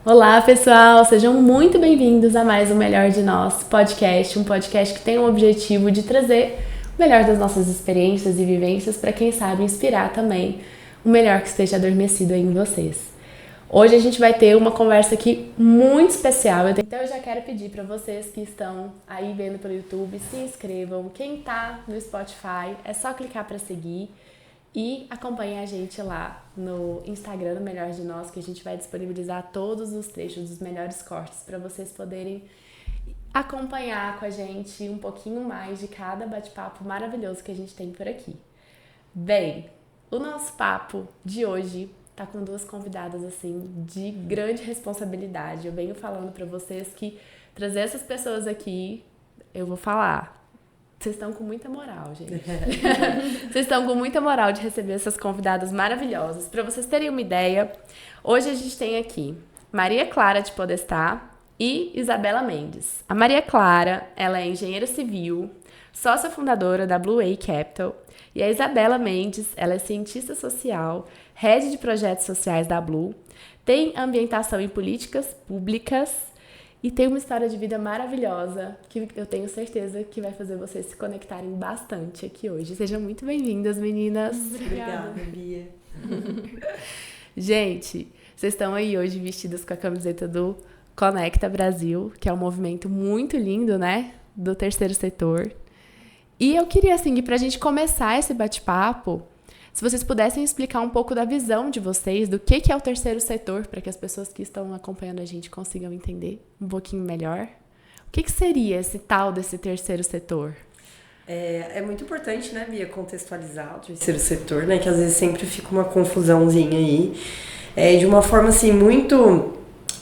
Olá, pessoal! Sejam muito bem-vindos a mais um Melhor de Nós podcast, um podcast que tem o objetivo de trazer o melhor das nossas experiências e vivências para, quem sabe, inspirar também o melhor que esteja adormecido aí em vocês. Hoje a gente vai ter uma conversa aqui muito especial, então eu já quero pedir para vocês que estão aí vendo pelo YouTube, se inscrevam. Quem tá no Spotify, é só clicar para seguir. E acompanhe a gente lá no Instagram do Melhor de Nós, que a gente vai disponibilizar todos os trechos dos melhores cortes para vocês poderem acompanhar com a gente um pouquinho mais de cada bate-papo maravilhoso que a gente tem por aqui. Bem, o nosso papo de hoje tá com duas convidadas assim de grande responsabilidade. Eu venho falando para vocês que trazer essas pessoas aqui, eu vou falar... Vocês estão com muita moral, gente. Vocês estão com muita moral de receber essas convidadas maravilhosas. Para vocês terem uma ideia, hoje a gente tem aqui Maria Clara de Podestá e Isabela Mendes. A Maria Clara, ela é engenheira civil, sócia fundadora da Blue Way Capital. E a Isabela Mendes, ela é cientista social, head de projetos sociais da Blue, tem ambientação em políticas públicas, e tem uma história de vida maravilhosa que eu tenho certeza que vai fazer vocês se conectarem bastante aqui hoje. Sejam muito bem-vindas, meninas. Obrigada, Bia. Gente, vocês estão aí hoje vestidas com a camiseta do Conecta Brasil, que é um movimento muito lindo, né? Do terceiro setor. E eu queria, assim, pra gente começar esse bate-papo, se vocês pudessem explicar um pouco da visão de vocês, do que é o terceiro setor, para que as pessoas que estão acompanhando a gente consigam entender um pouquinho melhor. O que seria esse tal desse terceiro setor? É muito importante, né, Bia, contextualizar o terceiro setor, né, que às vezes sempre fica uma confusãozinha aí. De uma forma, assim, muito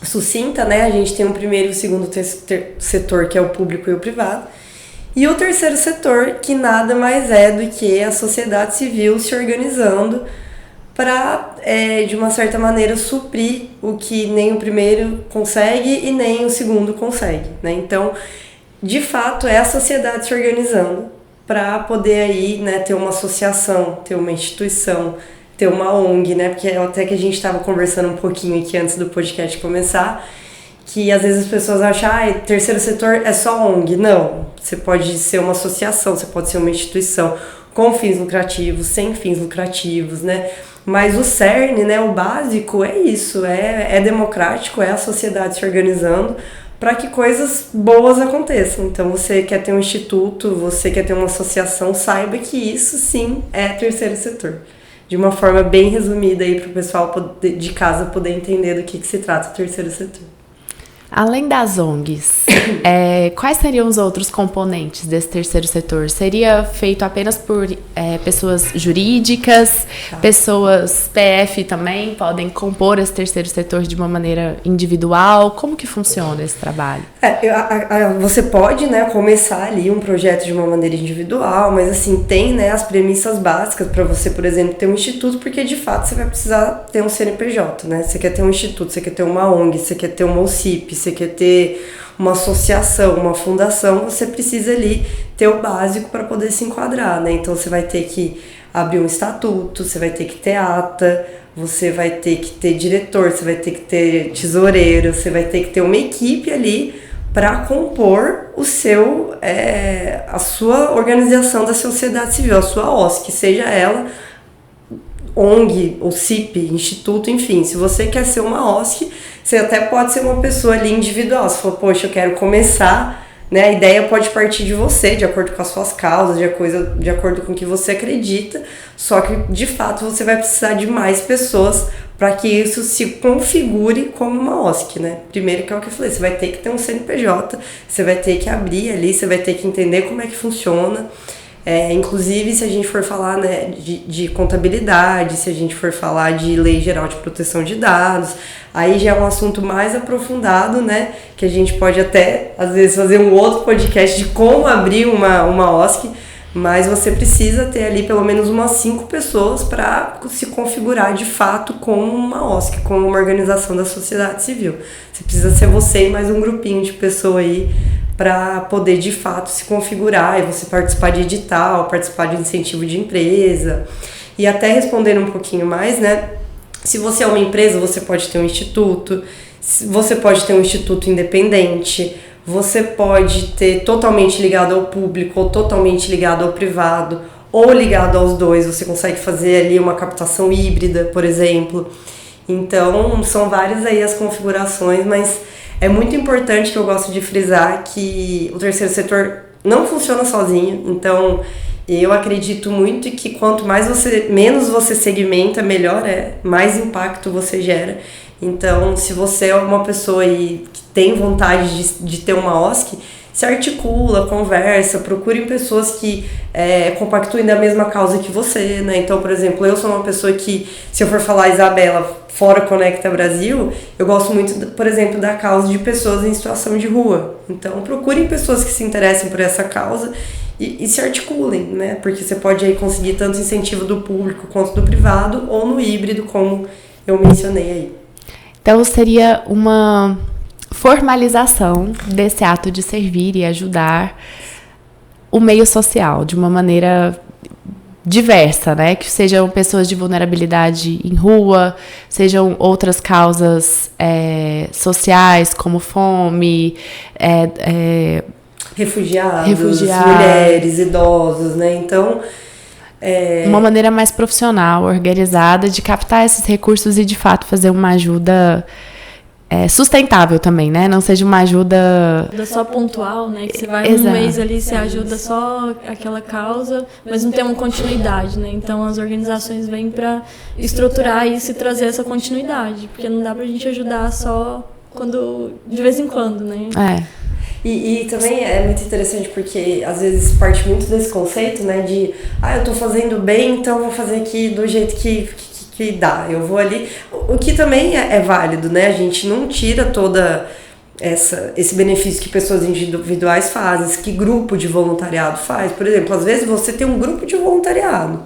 sucinta, né, a gente tem o primeiro e o segundo setor, que é o público e o privado. E o terceiro setor, que nada mais é do que a sociedade civil se organizando para, de uma certa maneira, suprir o que nem o primeiro consegue e nem o segundo consegue, né? Então, de fato, é a sociedade se organizando para poder aí, né, ter uma associação, ter uma instituição, ter uma ONG, né? Porque até que a gente estava conversando um pouquinho aqui antes do podcast começar, que às vezes as pessoas acham, terceiro setor é só ONG. Não, você pode ser uma associação, você pode ser uma instituição com fins lucrativos, sem fins lucrativos, né? Mas o cerne, né, o básico é isso, é democrático, é a sociedade se organizando para que coisas boas aconteçam. Então você quer ter um instituto, você quer ter uma associação, saiba que isso sim é terceiro setor. De uma forma bem resumida aí para o pessoal de casa poder entender do que se trata o terceiro setor. Além das ONGs, quais seriam os outros componentes desse terceiro setor? Seria feito apenas por pessoas jurídicas, pessoas PF também podem compor esse terceiro setor de uma maneira individual? Como que funciona esse trabalho? Você pode, né, começar ali um projeto de uma maneira individual, mas assim, tem, né, as premissas básicas para você, por exemplo, ter um instituto, porque de fato você vai precisar ter um CNPJ, né? Você quer ter um instituto, você quer ter uma ONG, você quer ter uma OCIP, você quer ter uma associação, uma fundação, você precisa ali ter o básico para poder se enquadrar, né? Então você vai ter que abrir um estatuto, você vai ter que ter ata, você vai ter que ter diretor, você vai ter que ter tesoureiro, você vai ter que ter uma equipe ali para compor a sua organização da sociedade civil, a sua OSC, seja ela ONG, ou CIP, instituto, enfim. Se você quer ser uma OSC, você até pode ser uma pessoa ali individual. Se for, poxa, eu quero começar, né? A ideia pode partir de você, de acordo com as suas causas, de acordo com o que você acredita. Só que, de fato, você vai precisar de mais pessoas para que isso se configure como uma OSC, né? Primeiro, que é o que eu falei, você vai ter que ter um CNPJ, você vai ter que abrir ali, você vai ter que entender como é que funciona. Inclusive, se a gente for falar, né, de contabilidade, se a gente for falar de Lei Geral de Proteção de Dados, aí já é um assunto mais aprofundado, né, que a gente pode até, às vezes, fazer um outro podcast de como abrir uma OSC, mas você precisa ter ali pelo menos umas 5 pessoas para se configurar de fato como uma OSC, como uma organização da sociedade civil. Você precisa ser você e mais um grupinho de pessoas aí para poder de fato se configurar e você participar de edital, participar de incentivo de empresa. E até respondendo um pouquinho mais, né? Se você é uma empresa, você pode ter um instituto. Você pode ter um instituto independente, você pode ter totalmente ligado ao público ou totalmente ligado ao privado, ou ligado aos dois. Você consegue fazer ali uma captação híbrida, por exemplo. Então, são várias aí as configurações, mas é muito importante, que eu gosto de frisar, que o terceiro setor não funciona sozinho. Então, eu acredito muito que quanto menos você segmenta, melhor é, mais impacto você gera. Então, se você é uma pessoa aí que tem vontade de ter uma OSC, se articula, conversa, procure pessoas que compactuem da mesma causa que você, né? Então, por exemplo, eu sou uma pessoa que, se eu for falar Isabela, fora Conecta Brasil, eu gosto muito, por exemplo, da causa de pessoas em situação de rua. Então, procurem pessoas que se interessem por essa causa e se articulem, né? Porque você pode aí conseguir tanto incentivo do público quanto do privado, ou no híbrido, como eu mencionei aí. Então, seria uma formalização desse ato de servir e ajudar o meio social de uma maneira diversa, né? Que sejam pessoas de vulnerabilidade em rua, sejam outras causas sociais, como fome, refugiados, mulheres, idosos, né? Então, uma maneira mais profissional, organizada, de captar esses recursos e, de fato, fazer uma ajuda sustentável também, né? Não seja uma ajuda só pontual, né? Que você vai um mês ali, você ajuda só aquela causa, mas não tem uma continuidade, né? Então, as organizações vêm para estruturar isso e trazer essa continuidade, porque não dá pra gente ajudar só de vez em quando, né? E também é muito interessante porque às vezes parte muito desse conceito, né, de eu tô fazendo bem, então eu vou fazer aqui do jeito que dá, eu vou ali, o que também é válido, né, a gente não tira toda esse benefício que pessoas individuais fazem, que grupo de voluntariado faz. Por exemplo, às vezes você tem um grupo de voluntariado,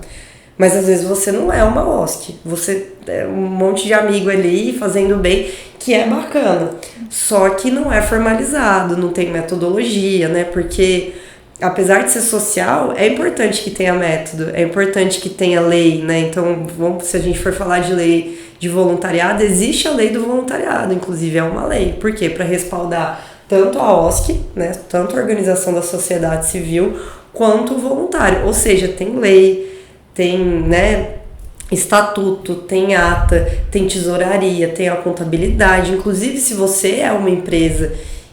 mas às vezes você não é uma OSC, você é um monte de amigo ali fazendo bem, que é bacana, só que não é formalizado, não tem metodologia, né, porque apesar de ser social, é importante que tenha método, é importante que tenha lei, né, então se a gente for falar de lei de voluntariado, existe a lei do voluntariado, inclusive é uma lei, por quê? Para respaldar tanto a OSC, né, tanto a organização da sociedade civil, quanto o voluntário, ou seja, tem lei, tem, né, estatuto, tem ata, tem tesouraria, tem a contabilidade. Inclusive, se você é uma empresa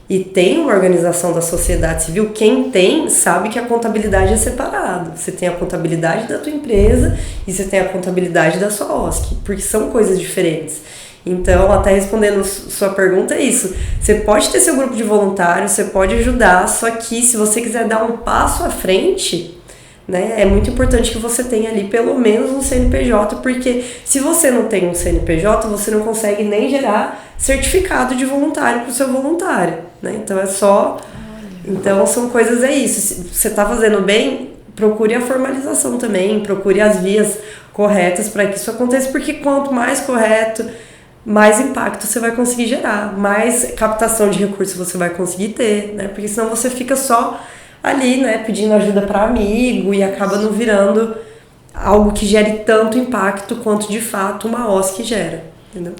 e tem uma organização da sociedade civil, quem tem sabe que a contabilidade é separada. Você tem a contabilidade da tua empresa e você tem a contabilidade da sua OSC, porque são coisas diferentes. Então, até respondendo sua pergunta, é isso. Você pode ter seu grupo de voluntários, você pode ajudar, só que se você quiser dar um passo à frente, né, é muito importante que você tenha ali pelo menos um CNPJ, porque se você não tem um CNPJ, você não consegue nem gerar certificado de voluntário para o seu voluntário, né? Então é só... Então são coisas, isso. Se você está fazendo bem, procure a formalização também, procure as vias corretas para que isso aconteça, porque quanto mais correto, mais impacto você vai conseguir gerar, mais captação de recursos você vai conseguir ter, né? Porque senão você fica só ali, né, pedindo ajuda para amigo e acaba não virando algo que gere tanto impacto quanto de fato uma OSC gera, entendeu?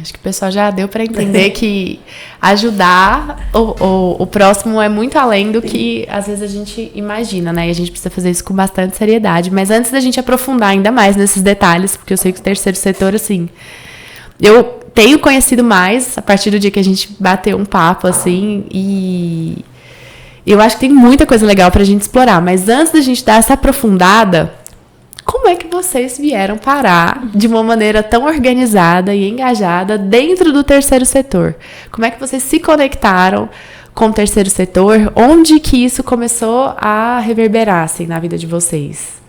Acho que o pessoal já deu para entender que ajudar o próximo é muito além do que às vezes a gente imagina, né? E a gente precisa fazer isso com bastante seriedade. Mas antes da gente aprofundar ainda mais nesses detalhes, porque eu sei que o terceiro setor, assim, eu tenho conhecido mais a partir do dia que a gente bateu um papo, assim, e eu acho que tem muita coisa legal pra gente explorar, mas antes da gente dar essa aprofundada, como é que vocês vieram parar de uma maneira tão organizada e engajada dentro do terceiro setor? Como é que vocês se conectaram com o terceiro setor? Onde que isso começou a reverberar, assim, na vida de vocês?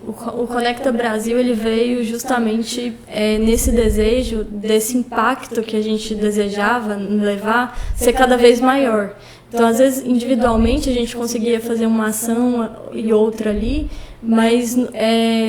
O Conecta Brasil, ele veio justamente nesse desejo, desse impacto que a gente desejava levar, ser cada vez maior. Então, às vezes, individualmente, a gente conseguia fazer uma ação e outra ali, mas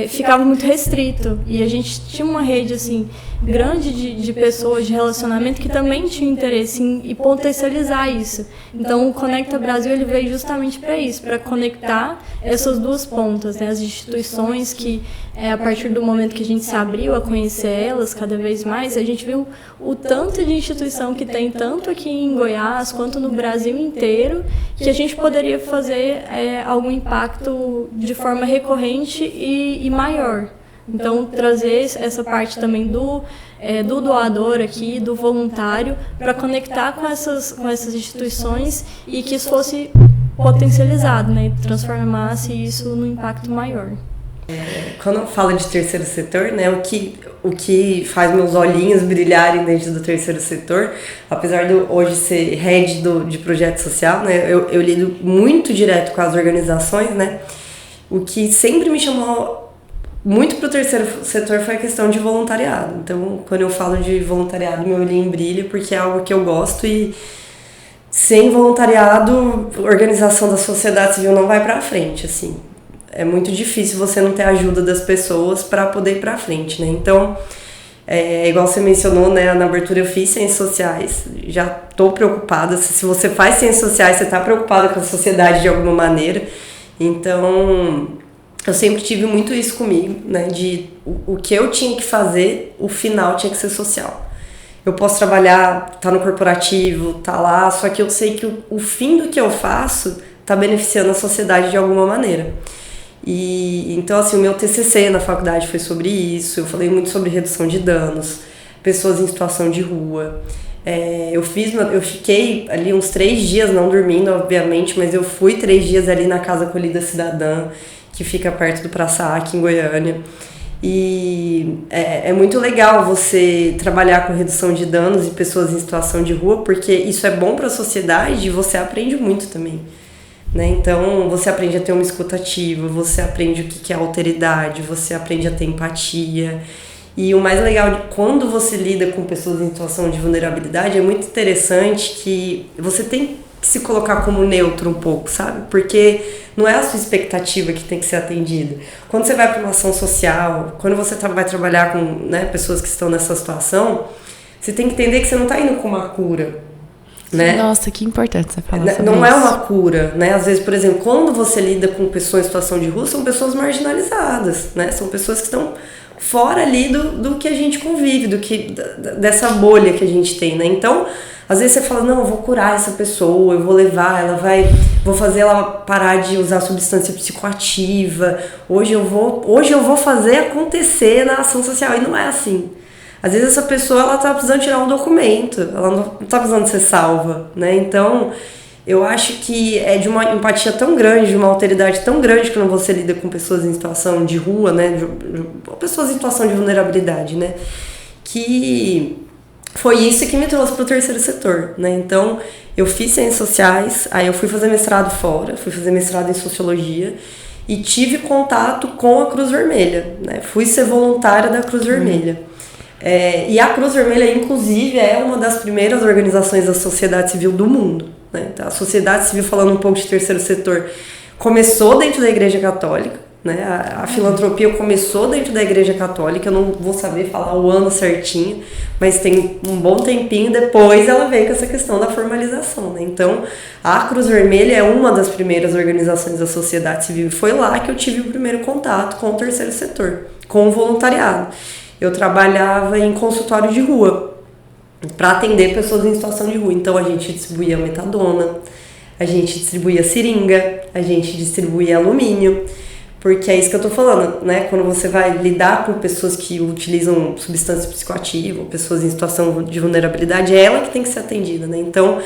ficava muito restrito. E a gente tinha uma rede, assim, grande de pessoas, de relacionamento, que também tinham interesse em potencializar isso. Então, o Conecta Brasil ele veio justamente para isso, para conectar essas duas pontas, né? As instituições que, a partir do momento que a gente se abriu a conhecer elas cada vez mais, a gente viu o tanto de instituição que tem, tanto aqui em Goiás, quanto no Brasil inteiro, que a gente poderia fazer algum impacto de forma recorrente e maior. Então, trazer essa parte também do doador aqui, do voluntário, para conectar com essas instituições e que isso fosse potencializado, né? Transformasse isso num impacto maior. Quando eu falo de terceiro setor, né, o que faz meus olhinhos brilharem dentro do terceiro setor, apesar de hoje ser head de projeto social, né, eu lido muito direto com as organizações, né, o que sempre me chamou muito para o terceiro setor foi a questão de voluntariado. Então, quando eu falo de voluntariado, meu olhinho brilha, porque é algo que eu gosto e sem voluntariado, a organização da sociedade civil não vai para frente, assim. É muito difícil você não ter a ajuda das pessoas para poder ir para frente, né? Então, igual você mencionou, né, na abertura eu fiz ciências sociais, já estou preocupada. Se você faz ciências sociais, você está preocupada com a sociedade de alguma maneira. Então, eu sempre tive muito isso comigo, né, de o que eu tinha que fazer, o final tinha que ser social. Eu posso trabalhar, tá no corporativo, tá lá, só que eu sei que o fim do que eu faço tá beneficiando a sociedade de alguma maneira. E então, assim, o meu TCC na faculdade foi sobre isso. Eu falei muito sobre redução de danos, pessoas em situação de rua. Eu fiquei ali uns 3 dias não dormindo, obviamente, mas eu fui 3 dias ali na Casa Acolhida Cidadã, que fica perto do Praça aqui em Goiânia. E é muito legal você trabalhar com redução de danos e pessoas em situação de rua, porque isso é bom para a sociedade e você aprende muito também. Né? Então, você aprende a ter uma escuta ativa, você aprende o que é alteridade, você aprende a ter empatia. E o mais legal, quando você lida com pessoas em situação de vulnerabilidade, é muito interessante que você tem que se colocar como neutro um pouco, sabe? Porque não é a sua expectativa que tem que ser atendida. Quando você vai para uma ação social, quando você vai trabalhar com, né, pessoas que estão nessa situação, você tem que entender que você não está indo com uma cura. Né? Nossa, que importante você falar sobre não isso. É uma cura, né? Às vezes, por exemplo, quando você lida com pessoas em situação de rua, são pessoas marginalizadas, né? São pessoas que estão fora ali do que a gente convive, dessa bolha que a gente tem, né? Então, às vezes você fala, não, eu vou curar essa pessoa, eu vou levar, vou fazer ela parar de usar substância psicoativa, hoje eu vou fazer acontecer na ação social, e não é assim. Às vezes essa pessoa, ela tá precisando tirar um documento, ela não tá precisando ser salva, né? Então, eu acho que é de uma empatia tão grande, de uma alteridade tão grande quando você lida com pessoas em situação de rua, né? Pessoas em situação de vulnerabilidade, né? Que foi isso que me trouxe pro terceiro setor, né? Então, eu fiz ciências sociais, aí eu fui fazer mestrado fora, fui fazer mestrado em sociologia e tive contato com a Cruz Vermelha, né? Fui ser voluntária da Cruz Vermelha. E a Cruz Vermelha, inclusive, é uma das primeiras organizações da sociedade civil do mundo, né? Então, a sociedade civil, falando um pouco de terceiro setor, começou dentro da Igreja Católica, né? A filantropia começou dentro da Igreja Católica, eu não vou saber falar o ano certinho, mas tem um bom tempinho depois ela veio com essa questão da formalização, né? Então, a Cruz Vermelha é uma das primeiras organizações da sociedade civil e foi lá que eu tive o primeiro contato com o terceiro setor, com o voluntariado. Eu trabalhava em consultório de rua para atender pessoas em situação de rua. Então, a gente distribuía metadona, a gente distribuía seringa, a gente distribuía alumínio, porque é isso que eu tô falando, né? Quando você vai lidar com pessoas que utilizam substância psicoativa, pessoas em situação de vulnerabilidade, é ela que tem que ser atendida, né? Então,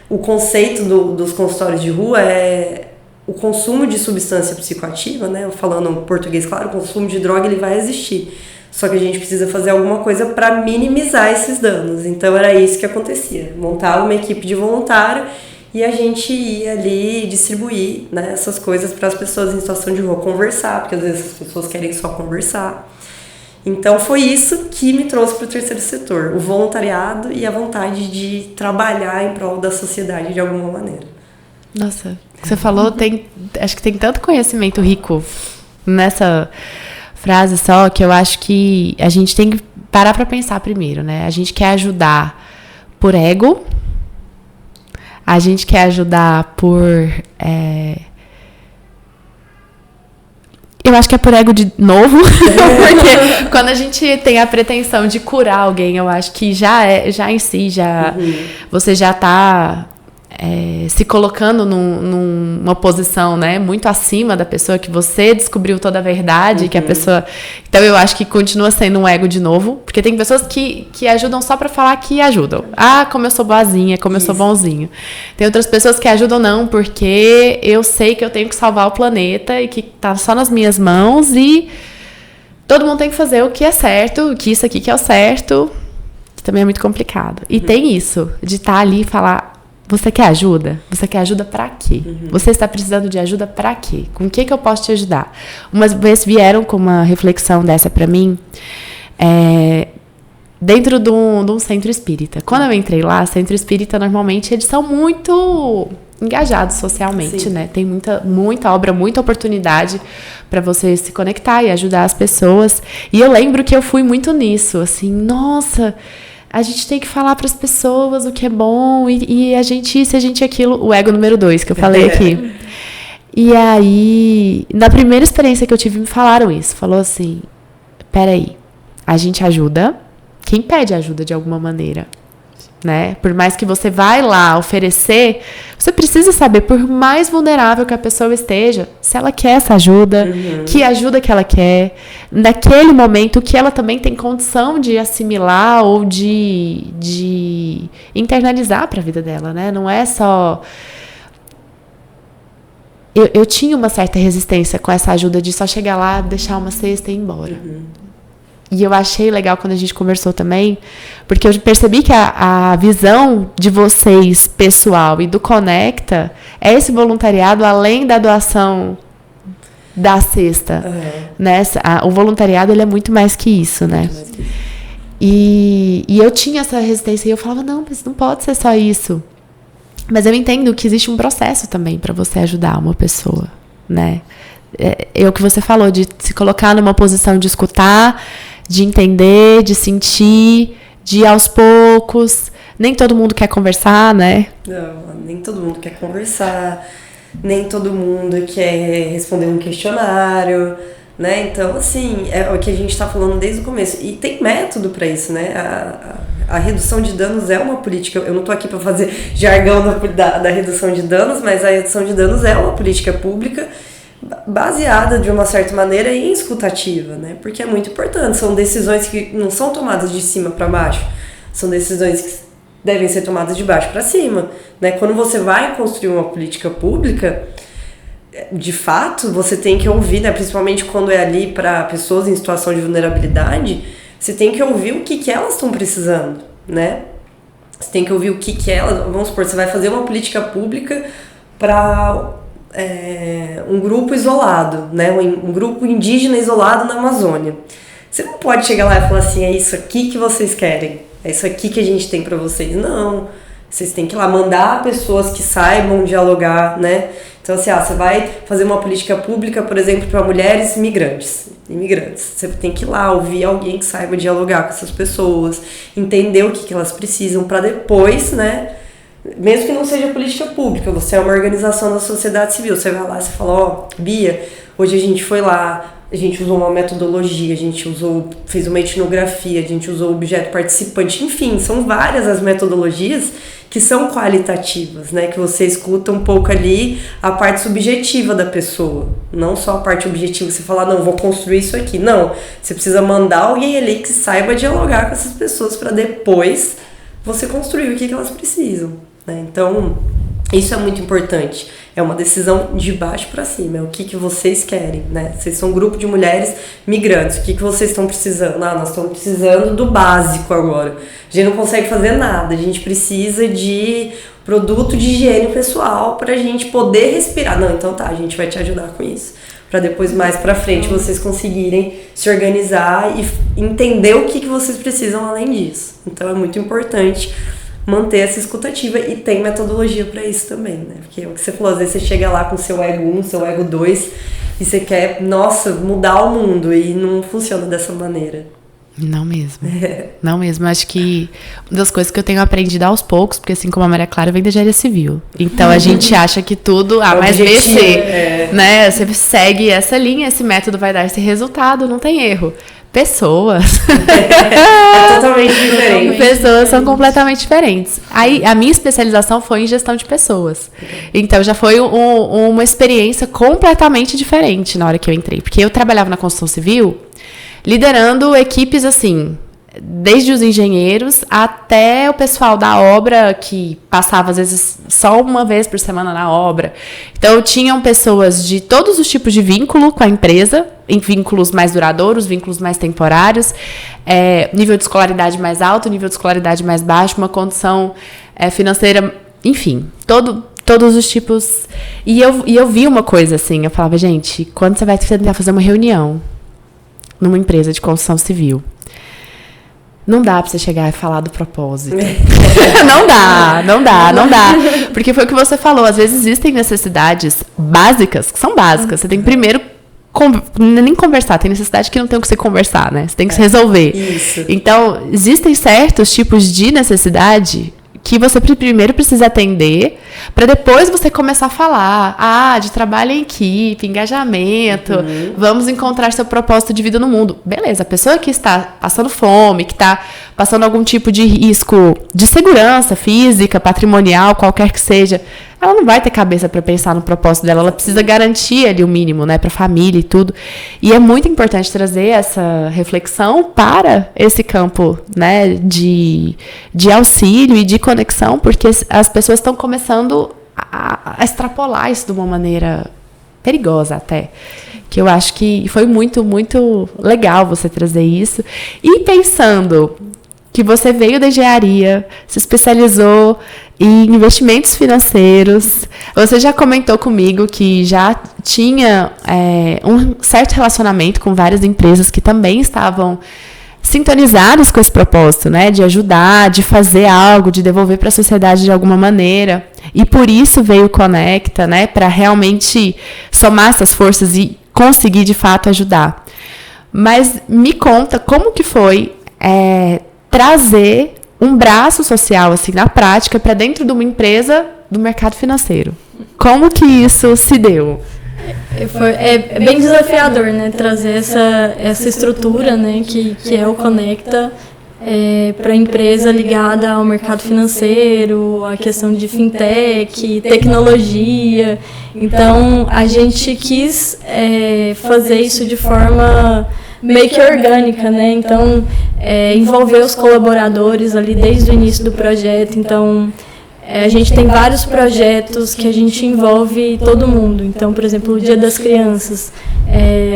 o conceito dos consultórios de rua é o consumo de substância psicoativa, né? Falando em português, claro, o consumo de droga ele vai existir. Só que a gente precisa fazer alguma coisa para minimizar esses danos. Então era isso que acontecia. Montava uma equipe de voluntário e a gente ia ali distribuir, né, essas coisas para as pessoas em situação de rua conversar, porque às vezes as pessoas querem só conversar. Então foi isso que me trouxe para o terceiro setor, o voluntariado e a vontade de trabalhar em prol da sociedade de alguma maneira. Nossa, o que você falou, acho que tem tanto conhecimento rico nessa frase só, que eu acho que a gente tem que parar pra pensar primeiro, né? A gente quer ajudar por ego, a gente quer ajudar por... Eu acho que é por ego de novo, porque quando a gente tem a pretensão de curar alguém, eu acho que já em si, você já tá se colocando numa posição, né, muito acima da pessoa, que você descobriu toda a verdade, que a pessoa... Então, eu acho que continua sendo um ego de novo, porque tem pessoas que ajudam só pra falar que ajudam. Ah, como eu sou boazinha, como eu sou bonzinho. Tem outras pessoas que ajudam não, porque eu sei que eu tenho que salvar o planeta e que tá só nas minhas mãos e todo mundo tem que fazer o que é certo, que isso aqui que é o certo, que também é muito complicado. E tem isso, de estar ali e falar... Você quer ajuda? Você quer ajuda pra quê? Você está precisando de ajuda pra quê? Com o que eu posso te ajudar? Umas vezes vieram com uma reflexão dessa pra mim, dentro de um centro espírita. Quando eu entrei lá, centro espírita, normalmente, eles são muito engajados socialmente, né? Tem muita obra, muita oportunidade pra você se conectar e ajudar as pessoas. E eu lembro que eu fui muito nisso, assim, nossa... A gente tem que falar para as pessoas o que é bom e a gente isso, a gente aquilo. O ego número 2 que eu falei aqui. E aí, na primeira experiência que eu tive, me falaram isso. Falou assim, peraí, a gente ajuda quem pede ajuda de alguma maneira. Né? Por mais que você vai lá oferecer, você precisa saber, por mais vulnerável que a pessoa esteja, se ela quer essa ajuda, que ajuda que ela quer, naquele momento que ela também tem condição de assimilar ou de internalizar para a vida dela, né? Não é só... Eu tinha uma certa resistência com essa ajuda de só chegar lá, deixar uma cesta e ir embora. E eu achei legal quando a gente conversou também, porque eu percebi que a visão de vocês, pessoal, e do Conecta, é esse voluntariado além da doação da cesta. Né? O voluntariado, ele é muito mais que isso, né? E eu tinha essa resistência, e eu falava, não, mas não pode ser só isso. Mas eu entendo que existe um processo também para você ajudar uma pessoa, né? É o que você falou, de se colocar numa posição de escutar, de entender, de sentir, de ir aos poucos. Nem todo mundo quer conversar, né? Não, nem todo mundo quer conversar, nem todo mundo quer responder um questionário, né? Então, assim, é o que a gente está falando desde o começo. E tem método para isso, né? A redução de danos é uma política. Eu não estou aqui para fazer jargão da redução de danos, mas a redução de danos é uma política pública baseada de uma certa maneira em escutativa, né? Porque é muito importante, são decisões que não são tomadas de cima para baixo, são decisões que devem ser tomadas de baixo para cima, né? Quando você vai construir uma política pública, de fato, você tem que ouvir, né? Principalmente quando é ali para pessoas em situação de vulnerabilidade, você tem que ouvir o que elas estão precisando, né? Você tem que ouvir o que elas... Vamos supor, você vai fazer uma política pública para... um grupo isolado, né? Um grupo indígena isolado na Amazônia. Você não pode chegar lá e falar assim, é isso aqui que vocês querem, é isso aqui que a gente tem para vocês. Não, vocês têm que ir lá mandar pessoas que saibam dialogar, né? Então, assim, você vai fazer uma política pública, por exemplo, para mulheres imigrantes. Você tem que ir lá ouvir alguém que saiba dialogar com essas pessoas, entender o que elas precisam, para depois, né? Mesmo que não seja política pública, você é uma organização da sociedade civil, você vai lá e você fala, Bia, hoje a gente foi lá, a gente usou uma metodologia, a gente fez uma etnografia, a gente usou objeto participante, enfim, são várias as metodologias que são qualitativas, né? Que você escuta um pouco ali a parte subjetiva da pessoa, não só a parte objetiva, você fala, não, vou construir isso aqui, não, você precisa mandar alguém ali que saiba dialogar com essas pessoas para depois você construir o que elas precisam. Então, isso é muito importante. É uma decisão de baixo para cima. É o que vocês querem, né? Vocês são um grupo de mulheres migrantes. O que vocês estão precisando? Nós estamos precisando do básico agora. A gente não consegue fazer nada. A gente precisa de produto de higiene pessoal para a gente poder respirar. Não, então tá, a gente vai te ajudar com isso. Para depois, mais para frente, vocês conseguirem se organizar e entender o que vocês precisam além disso. Então, é muito importante manter essa escutativa, e tem metodologia para isso também, né? Porque é o que você falou, às vezes você chega lá com seu ego 1, seu ego 2, e você quer, nossa, mudar o mundo, e não funciona dessa maneira. Não mesmo. Não mesmo. Acho que uma das coisas que eu tenho aprendido aos poucos, porque assim como a Maria Clara vem da engenharia civil, então a gente acha que tudo A mais B, C, né? Você segue essa linha, esse método vai dar esse resultado, não tem erro. Pessoas. É totalmente diferente. Pessoas são completamente diferentes. Aí, a minha especialização foi em gestão de pessoas. Então, já foi uma experiência completamente diferente na hora que eu entrei. Porque eu trabalhava na construção civil, liderando equipes, assim, desde os engenheiros até o pessoal da obra, que passava, às vezes, só uma vez por semana na obra. Então, tinham pessoas de todos os tipos de vínculo com a empresa, em vínculos mais duradouros, vínculos mais temporários, nível de escolaridade mais alto, nível de escolaridade mais baixo, uma condição financeira, enfim, todos os tipos. E eu vi uma coisa assim, eu falava, gente, quando você vai tentar fazer uma reunião numa empresa de construção civil, não dá pra você chegar e falar do propósito. Não dá. Porque foi o que você falou, às vezes existem necessidades básicas, que são básicas. Você tem que primeiro nem conversar, tem necessidade que não tem o que você conversar, né? Você tem que se resolver. Isso. Então, existem certos tipos de necessidade que você primeiro precisa atender, para depois você começar a falar, de trabalho em equipe, engajamento, vamos encontrar seu propósito de vida no mundo. Beleza, a pessoa que está passando fome, que está passando algum tipo de risco de segurança física, patrimonial, qualquer que seja, ela não vai ter cabeça para pensar no propósito dela, ela precisa garantir ali o mínimo, né, para a família e tudo. E é muito importante trazer essa reflexão para esse campo, né, de auxílio e de conexão, porque as pessoas estão começando a extrapolar isso de uma maneira perigosa até. Que eu acho que foi muito, muito legal você trazer isso. E pensando que você veio da engenharia, se especializou em investimentos financeiros, você já comentou comigo que já tinha um certo relacionamento com várias empresas que também estavam sintonizadas com esse propósito, né, de ajudar, de fazer algo, de devolver para a sociedade de alguma maneira. E por isso veio o Conecta, né, para realmente somar essas forças e conseguir de fato ajudar. Mas me conta como que foi trazer um braço social, assim, na prática, para dentro de uma empresa do mercado financeiro. Como que isso se deu? É bem desafiador, né, trazer essa estrutura, né, que é o Conecta, para a empresa ligada ao mercado financeiro, a questão de fintech, tecnologia. Então, a gente quis fazer isso de forma meio que orgânica, né? Então, envolver os colaboradores ali desde o início do projeto. Então, a gente tem vários projetos que a gente envolve todo mundo. Então, por exemplo, o Dia das Crianças,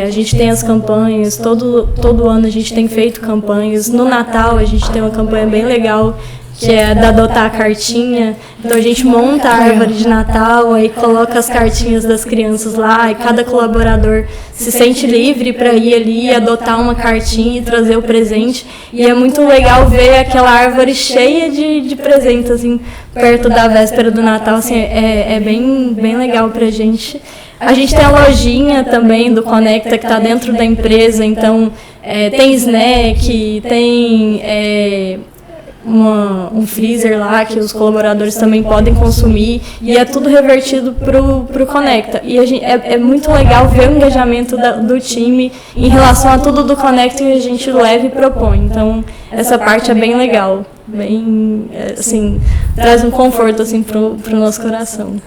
a gente tem as campanhas, todo ano a gente tem feito campanhas. No Natal, a gente tem uma campanha bem legal, que é da Adotar a Cartinha. Então, a gente monta a árvore de Natal, aí coloca as cartinhas das crianças lá, e cada colaborador se sente livre para ir ali, adotar uma cartinha e trazer o presente. E é muito legal ver aquela árvore cheia de presentes, assim, perto da véspera do Natal. Assim, é bem legal pra gente. A gente tem a lojinha também do Conecta, que está dentro da empresa. Então, tem snack, tem um freezer lá que os colaboradores também podem consumir, e é tudo revertido pro Conecta. E é muito legal ver o engajamento do time em relação a tudo do Conecta que a gente leva e propõe. Então, essa parte é bem legal, bem, assim, traz um conforto, assim, pro nosso coração.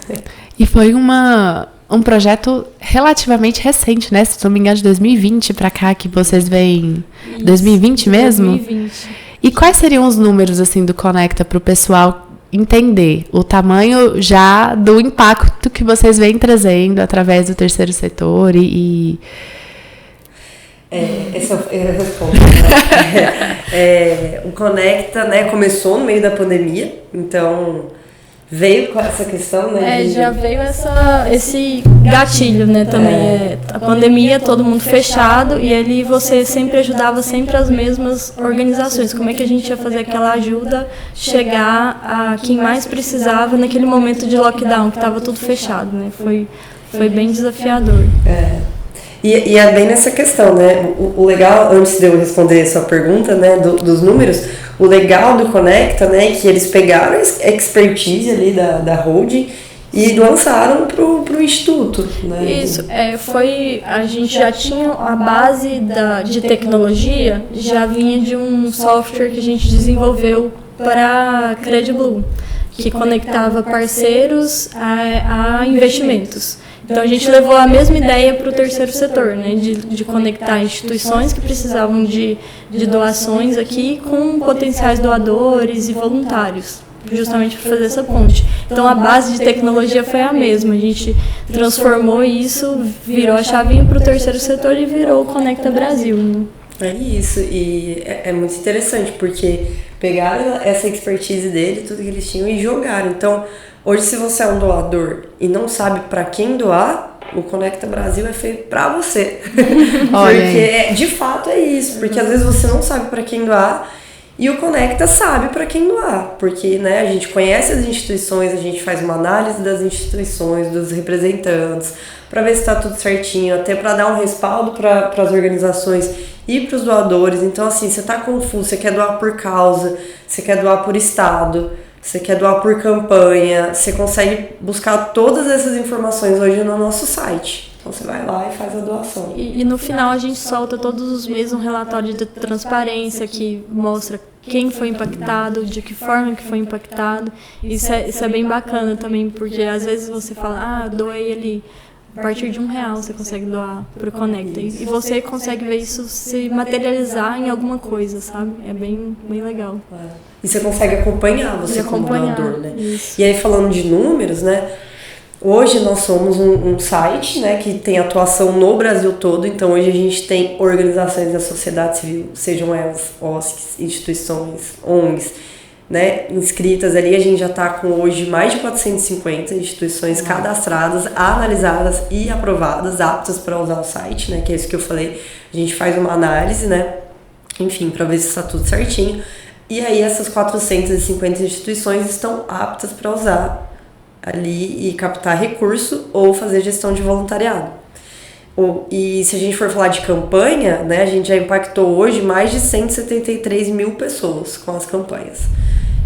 E foi um projeto relativamente recente, né? Se não me engano, de 2020 para cá que vocês veem. 2020 mesmo? 2020. E quais seriam os números, assim, do Conecta para o pessoal entender o tamanho já do impacto que vocês vêm trazendo através do terceiro setor Essa é a resposta. O Conecta, né, começou no meio da pandemia, então veio com essa questão, né? Já veio esse gatilho, né, também. A pandemia, todo mundo fechado, e ali você sempre ajudava sempre as mesmas organizações. Como é que a gente ia fazer aquela ajuda chegar a quem mais precisava naquele momento de lockdown, que estava tudo fechado, né? Foi bem desafiador. E é bem nessa questão, né? O legal, antes de eu responder a sua pergunta, né, dos números, o legal do Conecta, né, é que eles pegaram a expertise ali da holding e lançaram pro instituto, né? Isso, a gente já tinha a base de tecnologia, já vinha de um software que a gente desenvolveu para a Credblue, que conectava parceiros a investimentos. Então a gente levou a mesma ideia para o terceiro setor, né, de conectar instituições que precisavam de doações aqui com potenciais doadores e voluntários, justamente para fazer essa ponte. Então a base de tecnologia foi a mesma, a gente transformou isso, virou a chavinha para o terceiro setor e virou o Conecta Brasil. Né? É isso, e é muito interessante, porque pegaram essa expertise dele, tudo que eles tinham, e jogaram. Então, hoje, se você é um doador e não sabe para quem doar, o Conecta Brasil é feito para você. Porque, de fato, é isso. Porque, às vezes, você não sabe para quem doar e o Conecta sabe para quem doar. Porque, né, a gente conhece as instituições, a gente faz uma análise das instituições, dos representantes, para ver se está tudo certinho, até para dar um respaldo para as organizações e para os doadores. Então, assim, você está confuso, você quer doar por causa, você quer doar por estado, você quer doar por campanha, você consegue buscar todas essas informações hoje no nosso site. Então você vai lá e faz a doação. E no final a gente solta todos os meses um relatório de transparência que mostra quem foi impactado, de que forma que foi impactado. Isso é bem bacana também, porque às vezes você fala, doei ali. A partir de R$1 você consegue doar para o Conecta. E você consegue ver isso se materializar em alguma coisa, sabe? É bem legal. E você consegue acompanhar você como doador, né? Isso. E aí, falando de números, né? Hoje nós somos um site, né, que tem atuação no Brasil todo. Então hoje a gente tem organizações da sociedade civil, sejam elas OSCs, instituições, ONGs, né, inscritas ali. A gente já está com hoje mais de 450 instituições cadastradas, analisadas e aprovadas, aptas para usar o site, né, que é isso que eu falei. A gente faz uma análise, né, enfim, para ver se está tudo certinho. E aí essas 450 instituições estão aptas para usar ali e captar recurso ou fazer gestão de voluntariado. E se a gente for falar de campanha, né, a gente já impactou hoje mais de 173 mil pessoas com as campanhas.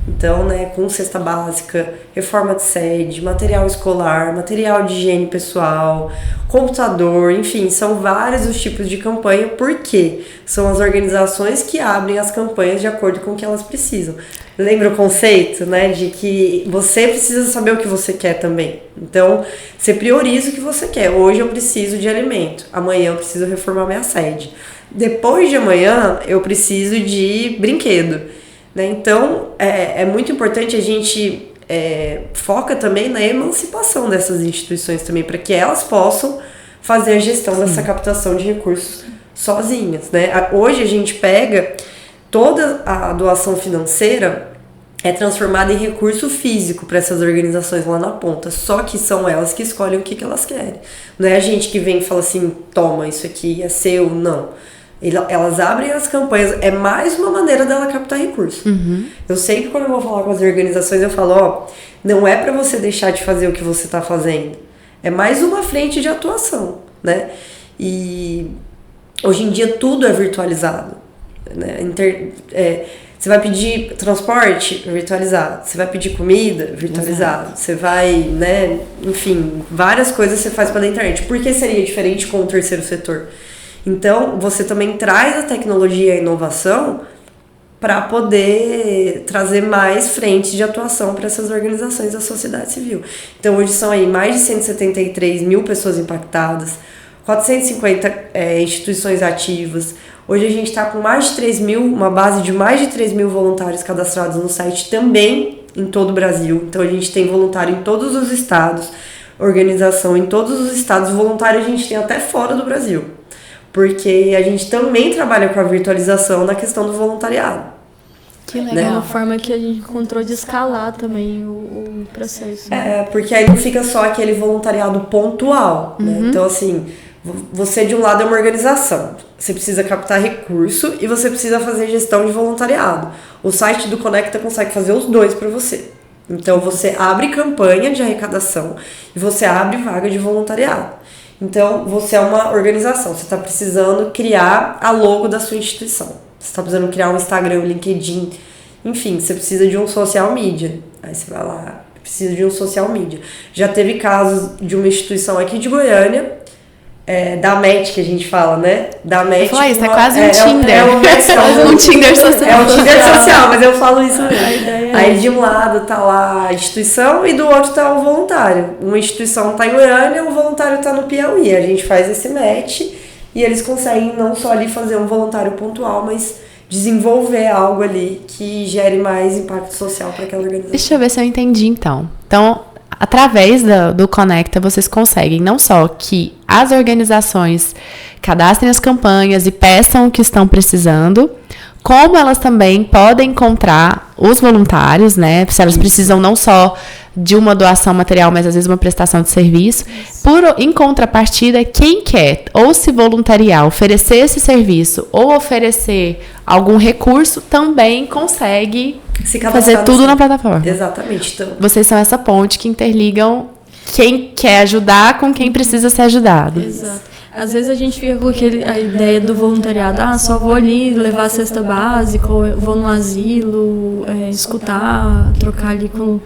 Então, né, com cesta básica, reforma de sede, material escolar, material de higiene pessoal, computador, enfim, são vários os tipos de campanha, porque são as organizações que abrem as campanhas de acordo com o que elas precisam. Lembra o conceito, né, de que você precisa saber o que você quer também. Então, você prioriza o que você quer. Hoje eu preciso de alimento, amanhã eu preciso reformar minha sede. Depois de amanhã eu preciso de brinquedo. Né? Então, é muito importante a gente foca também na emancipação dessas instituições também, para que elas possam fazer a gestão dessa captação de recursos sozinhas. Né? Hoje a gente pega toda a doação financeira transformada em recurso físico para essas organizações lá na ponta, só que são elas que escolhem o que elas querem. Não é a gente que vem e fala assim, toma, isso aqui é seu, não. Elas abrem as campanhas, é mais uma maneira dela captar recurso. Uhum. Eu sempre, quando eu vou falar com as organizações, eu falo, não é para você deixar de fazer o que você está fazendo, é mais uma frente de atuação, né? E hoje em dia tudo é virtualizado, né? Você vai pedir transporte, virtualizado. Você vai pedir comida, virtualizado. Exato. Você vai, né, enfim, várias coisas você faz pela internet. Por que seria diferente com o terceiro setor? Então, você também traz a tecnologia e a inovação para poder trazer mais frentes de atuação para essas organizações da sociedade civil. Então, hoje são aí mais de 173 mil pessoas impactadas, 450 instituições ativas. Hoje a gente está com mais de 3 mil, uma base de mais de 3 mil voluntários cadastrados no site também em todo o Brasil. Então, a gente tem voluntário em todos os estados, organização em todos os estados, voluntário a gente tem até fora do Brasil. Porque a gente também trabalha com a virtualização na questão do voluntariado. Que legal. É uma forma que a gente encontrou de escalar também o processo. Né? Porque aí não fica só aquele voluntariado pontual, né? Então, assim, você de um lado é uma organização, você precisa captar recurso e você precisa fazer gestão de voluntariado. O site do Conecta consegue fazer os dois para você. Então, você abre campanha de arrecadação e você abre vaga de voluntariado. Então, você é uma organização, você está precisando criar a logo da sua instituição. Você está precisando criar um Instagram, um LinkedIn, enfim, você precisa de um social media. Aí você vai lá, precisa de um social media. Já teve casos de uma instituição aqui de Goiânia, da MET que a gente fala, né? Da MET. Fala isso, é quase um Tinder. Um Tinder social. É um Tinder social, mas eu falo isso mesmo. Aí de um lado tá lá a instituição e do outro tá o voluntário. Uma instituição tá em Goiânia, o voluntário tá no Piauí. A gente faz esse match e eles conseguem não só ali fazer um voluntário pontual, mas desenvolver algo ali que gere mais impacto social para aquela organização. Deixa eu ver se eu entendi então. Então, através do Conecta, vocês conseguem não só que as organizações cadastrem as campanhas e peçam o que estão precisando, como elas também podem encontrar os voluntários, né? Se elas precisam não só de uma doação material, mas às vezes uma prestação de serviço. Em contrapartida, quem quer ou se voluntariar, oferecer esse serviço ou oferecer algum recurso, também consegue fazer tudo na plataforma. Exatamente. Então, vocês são essa ponte que interligam quem quer ajudar com quem precisa ser ajudado. Exato. Às vezes a gente fica com a ideia do voluntariado, só vou ali levar a cesta básica, ou vou no asilo, escutar, trocar ali com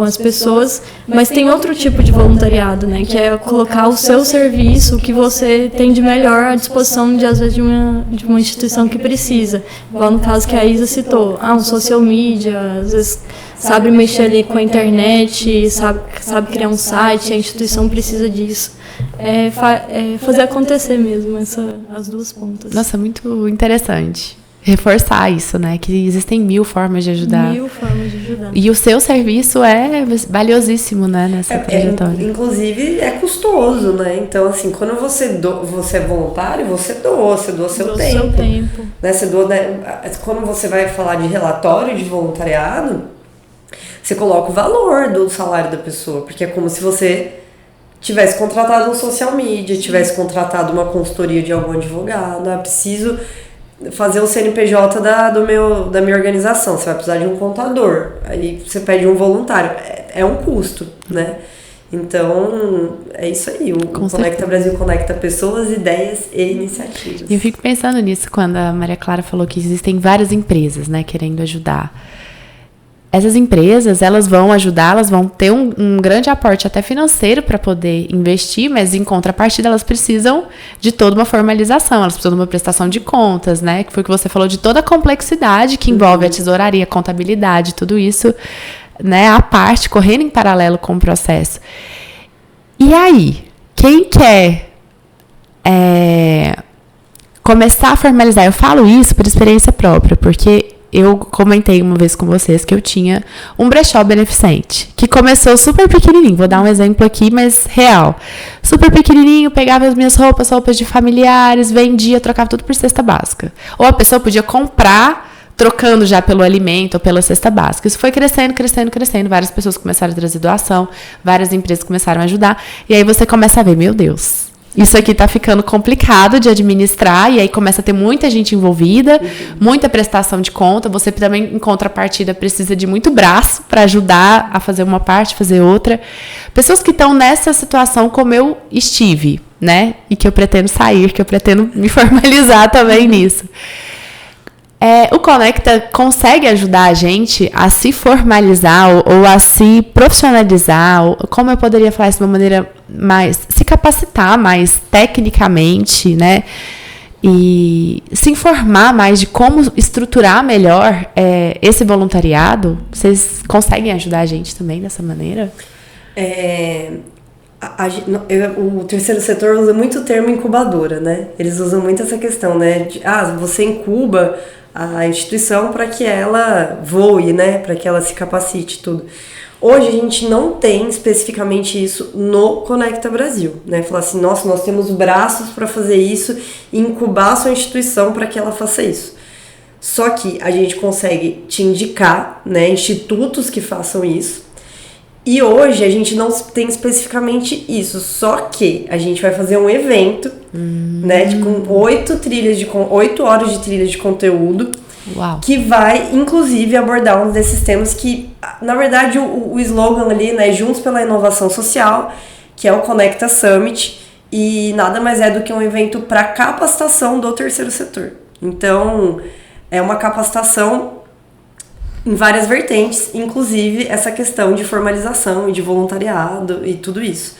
as pessoas, mas tem outro tipo de voluntariado, né, que é colocar o seu serviço, o que você tem de melhor à disposição às vezes de uma instituição que precisa, igual no caso que a Isa citou, um social media, às vezes sabe mexer ali com a internet, sabe criar um site, a instituição precisa disso. Fazer acontecer mesmo as duas pontas. Nossa, muito interessante. Reforçar isso, né? Que existem 1000 formas de ajudar. 1000 formas de ajudar. E o seu serviço é valiosíssimo, né? Nessa trajetória. Inclusive, é custoso, né? Então, assim, quando você é voluntário, você doa seu tempo. Né? Você doa, né? Quando você vai falar de relatório de voluntariado, você coloca o valor do salário da pessoa, porque é como se você tivesse contratado um social media, tivesse contratado uma consultoria de algum advogado. Preciso fazer o CNPJ da minha organização, você vai precisar de um contador, aí você pede um voluntário, é um custo, né? Então, é isso aí, o Conecta Brasil conecta pessoas, ideias e iniciativas. E eu fico pensando nisso quando a Maria Clara falou que existem várias empresas, né, querendo ajudar. Essas empresas, elas vão ajudar, elas vão ter um grande aporte até financeiro para poder investir, mas em contrapartida elas precisam de toda uma formalização, elas precisam de uma prestação de contas, né? Que foi o que você falou, de toda a complexidade que envolve a tesouraria, a contabilidade, tudo isso, né? À parte, correndo em paralelo com o processo. E aí, quem quer começar a formalizar, eu falo isso por experiência própria, porque eu comentei uma vez com vocês que eu tinha um brechó beneficente, que começou super pequenininho, vou dar um exemplo aqui, mas real. Super pequenininho, pegava as minhas roupas de familiares, vendia, trocava tudo por cesta básica. Ou a pessoa podia comprar, trocando já pelo alimento ou pela cesta básica. Isso foi crescendo. Várias pessoas começaram a trazer doação, várias empresas começaram a ajudar. E aí você começa a ver, meu Deus, isso aqui tá ficando complicado de administrar, e aí começa a ter muita gente envolvida, muita prestação de conta. Você também, em contrapartida, precisa de muito braço para ajudar a fazer uma parte, fazer outra. Pessoas que estão nessa situação como eu estive, né? E que eu pretendo sair, que eu pretendo me formalizar também nisso. O Conecta consegue ajudar a gente a se formalizar ou a se profissionalizar, ou, como eu poderia falar isso de uma maneira mais, se capacitar mais tecnicamente, né? E se informar mais de como estruturar melhor esse voluntariado. Vocês conseguem ajudar a gente também dessa maneira? O terceiro setor usa muito o termo incubadora, né? Eles usam muito essa questão, né? Você incuba a instituição para que ela voe, né? Para que ela se capacite, tudo. Hoje a gente não tem especificamente isso no Conecta Brasil, né? Falar assim, nossa, nós temos braços para fazer isso e incubar a sua instituição para que ela faça isso. Só que a gente consegue te indicar, né, institutos que façam isso. E hoje a gente não tem especificamente isso, só que a gente vai fazer um evento, né, com 8 horas de trilha de conteúdo. Uau. Que vai, inclusive, abordar um desses temas que, na verdade, o slogan ali, né, Juntos pela Inovação Social, que é o Conecta Summit, e nada mais é do que um evento para capacitação do terceiro setor. Então, é uma capacitação em várias vertentes, inclusive essa questão de formalização e de voluntariado e tudo isso.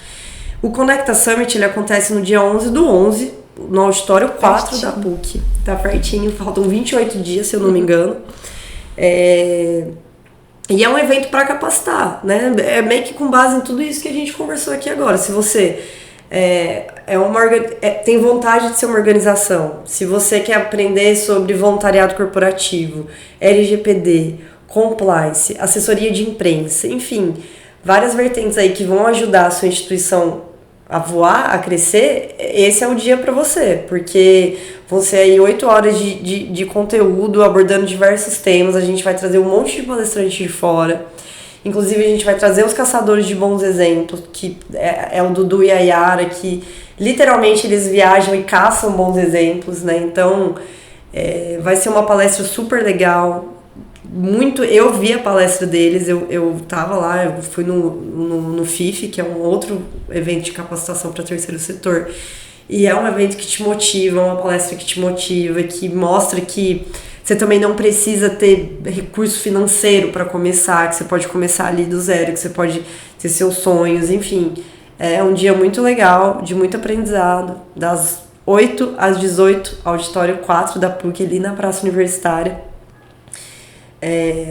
O Conecta Summit, ele acontece no dia 11/11, no auditório 4 da PUC. Tá pertinho, faltam 28 dias, se eu não me engano. E é um evento para capacitar, né? É meio que com base em tudo isso que a gente conversou aqui agora. Se você tem vontade de ser uma organização, se você quer aprender sobre voluntariado corporativo, LGPD, compliance, assessoria de imprensa, enfim, várias vertentes aí que vão ajudar a sua instituição a voar, a crescer, esse é o dia para você, porque vão ser aí 8 horas de conteúdo abordando diversos temas. A gente vai trazer um monte de palestrantes de fora, inclusive a gente vai trazer os caçadores de bons exemplos, que é o Dudu e a Yara, que literalmente eles viajam e caçam bons exemplos, né? Então vai ser uma palestra super legal. Eu vi a palestra deles, eu tava lá, eu fui no FIF, que é um outro evento de capacitação para terceiro setor, e é um evento que te motiva, uma palestra que te motiva, que mostra que você também não precisa ter recurso financeiro para começar, que você pode começar ali do zero, que você pode ter seus sonhos, enfim. É um dia muito legal, de muito aprendizado, das 8 às 18, auditório 4 da PUC, ali na Praça Universitária.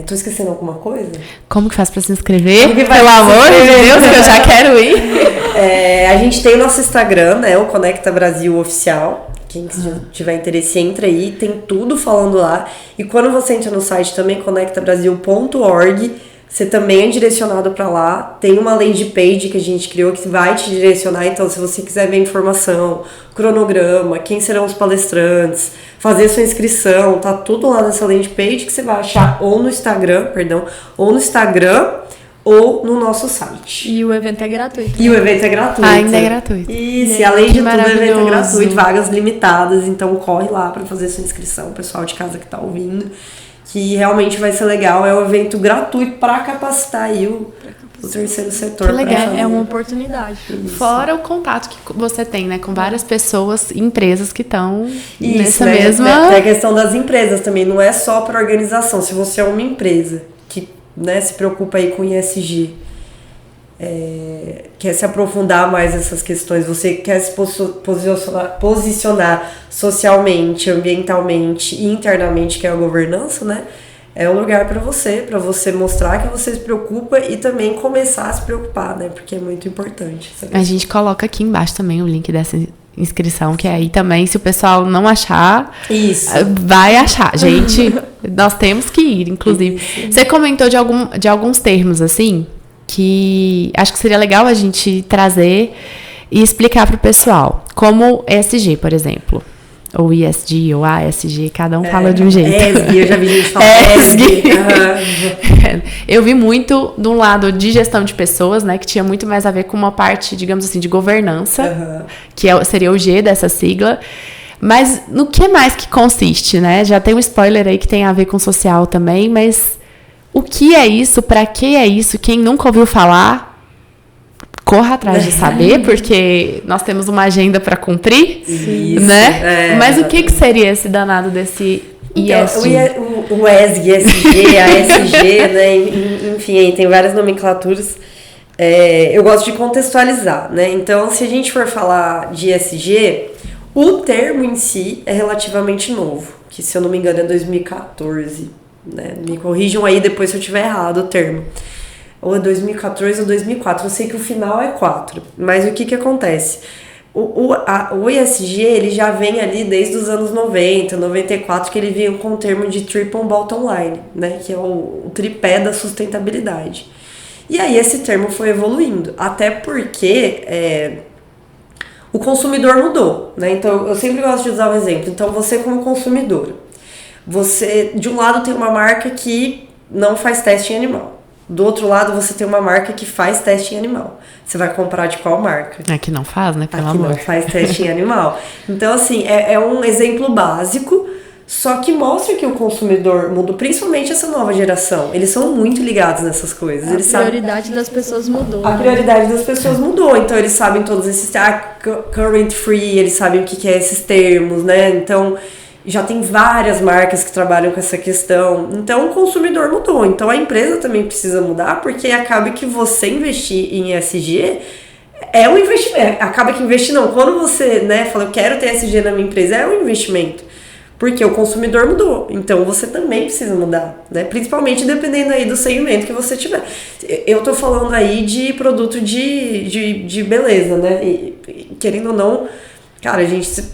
Tô esquecendo alguma coisa? Como que faz pra se inscrever? Pelo amor de Deus, que eu já quero ir. A gente tem o nosso Instagram, né? O Conecta Brasil Oficial. Quem tiver interesse, entra aí. Tem tudo falando lá. E quando você entra no site também, conectabrasil.org, você também é direcionado para lá. Tem uma landing page que a gente criou que vai te direcionar. Então, se você quiser ver informação, cronograma, quem serão os palestrantes, fazer sua inscrição, tá tudo lá nessa landing page que você vai achar ou no Instagram ou no nosso site. E o evento é gratuito. E o evento é gratuito. Ainda é gratuito. Isso, e além de tudo, o evento é gratuito, vagas limitadas, então corre lá para fazer sua inscrição, pessoal de casa que tá ouvindo, que realmente vai ser legal. É um evento gratuito para capacitar aí o terceiro setor. Que legal. É uma oportunidade. Isso. Fora o contato que você tem, né, com várias pessoas, empresas que estão nessa mesma... Tem a questão das empresas também, não é só para organização. Se você é uma empresa que, né, se preocupa aí com ISG, quer se aprofundar mais nessas questões, você quer se posicionar socialmente, ambientalmente e internamente, que é a governança, né? É um lugar para você mostrar que você se preocupa e também começar a se preocupar, né? Porque é muito importante. A gente coloca aqui embaixo também o link dessa inscrição, que aí também, se o pessoal não achar, vai achar. Gente, nós temos que ir, inclusive. Isso. Você comentou de alguns termos, assim, que acho que seria legal a gente trazer e explicar para o pessoal. Como ESG, por exemplo. Ou ESG, ou ASG, cada um fala de um jeito. ESG, eu já vi gente falar ESG. Eu vi muito de um lado de gestão de pessoas, né, que tinha muito mais a ver com uma parte, digamos assim, de governança, que seria o G dessa sigla. Mas no que mais que consiste, né? Já tem um spoiler aí que tem a ver com social também, mas o que é isso? Para que é isso? Quem nunca ouviu falar, corra atrás de saber, porque nós temos uma agenda para cumprir, isso, né? Mas o que seria esse danado desse ESG? O ESG, ESG, ASG, né? Enfim, tem várias nomenclaturas. Eu gosto de contextualizar, né? Então, se a gente for falar de ESG, o termo em si é relativamente novo, que, se eu não me engano, é 2014, né? Me corrijam aí depois se eu tiver errado o termo. Ou é 2014 ou 2004, eu sei que o final é 4, mas o que acontece? O ESG, ele já vem ali desde os anos 90, 94, que ele vinha com o termo de Triple Bottom Line, né, que é o tripé da sustentabilidade. E aí esse termo foi evoluindo, até porque o consumidor mudou, né? Então eu sempre gosto de usar um exemplo. Então você, como consumidora, você, de um lado, tem uma marca que não faz teste em animal. Do outro lado, você tem uma marca que faz teste em animal. Você vai comprar de qual marca? É que não faz, né? Pelo amor. Que não faz teste em animal. Então, assim, é um exemplo básico, só que mostra que o consumidor mudou, principalmente essa nova geração. Eles são muito ligados nessas coisas. Eles a prioridade das pessoas mudou. A prioridade das pessoas mudou. Então, eles sabem todos esses... current free, eles sabem o que é esses termos, né? Então... Já tem várias marcas que trabalham com essa questão. Então, o consumidor mudou. Então, a empresa também precisa mudar, porque acaba que você investir em ESG é um investimento. Acaba que investir não. Quando você, né, fala, eu quero ter ESG na minha empresa, é um investimento. Porque o consumidor mudou. Então, você também precisa mudar, né? Principalmente dependendo aí do segmento que você tiver. Eu tô falando aí de produto de beleza, né? E, querendo ou não... Cara,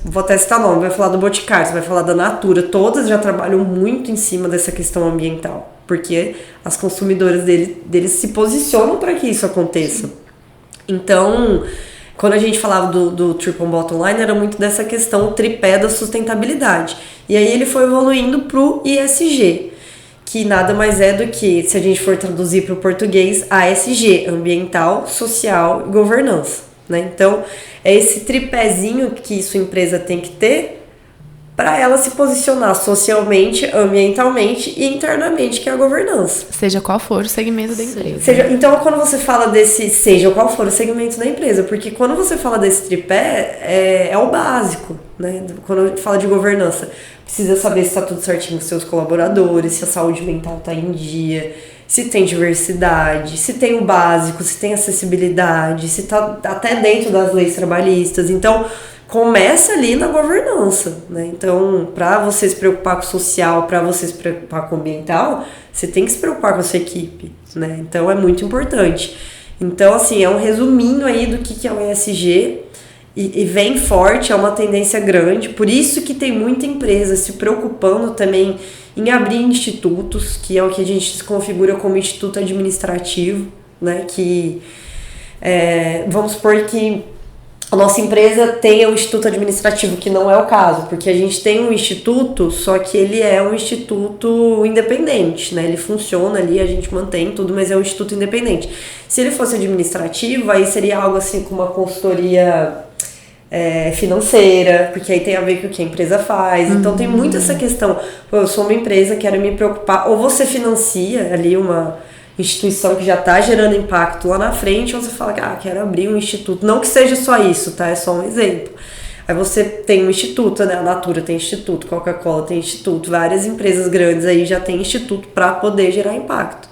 vou até citar nome, vai falar do Boticário, você vai falar da Natura, todas já trabalham muito em cima dessa questão ambiental, porque as consumidoras deles se posicionam para que isso aconteça. Então, quando a gente falava do Triple Bottom Line, era muito dessa questão tripé da sustentabilidade. E aí ele foi evoluindo pro ESG, que nada mais é do que, se a gente for traduzir para o português, ASG, ambiental, social e governança, né? Então, é esse tripézinho que sua empresa tem que ter para ela se posicionar socialmente, ambientalmente e internamente, que é a governança. Seja qual for o segmento da empresa. Então, quando você fala seja qual for o segmento da empresa, porque quando você fala desse tripé, é o básico, né? Quando fala de governança, precisa saber se está tudo certinho com seus colaboradores, se a saúde mental está em dia, se tem diversidade, se tem o básico, se tem acessibilidade, se está até dentro das leis trabalhistas. Então, começa ali na governança, né? Então, para você se preocupar com o social, para você se preocupar com o ambiental, você tem que se preocupar com a sua equipe, né? Então, é muito importante. Então, assim, é um resuminho aí do que é o ESG e vem forte, é uma tendência grande. Por isso que tem muita empresa se preocupando também em abrir institutos, que é o que a gente se configura como instituto administrativo, né? Que, vamos supor que a nossa empresa tenha um instituto administrativo, que não é o caso, porque a gente tem um instituto, só que ele é um instituto independente, né? Ele funciona ali, a gente mantém tudo, mas é um instituto independente. Se ele fosse administrativo, aí seria algo assim com uma consultoria financeira, porque aí tem a ver com o que a empresa faz. Então tem muito essa questão, eu sou uma empresa, quero me preocupar, ou você financia ali uma instituição que já está gerando impacto lá na frente, ou você fala que quero abrir um instituto, não que seja só isso, tá? É só um exemplo. Aí você tem um instituto, né? A Natura tem instituto, Coca-Cola tem instituto, várias empresas grandes aí já tem instituto para poder gerar impacto.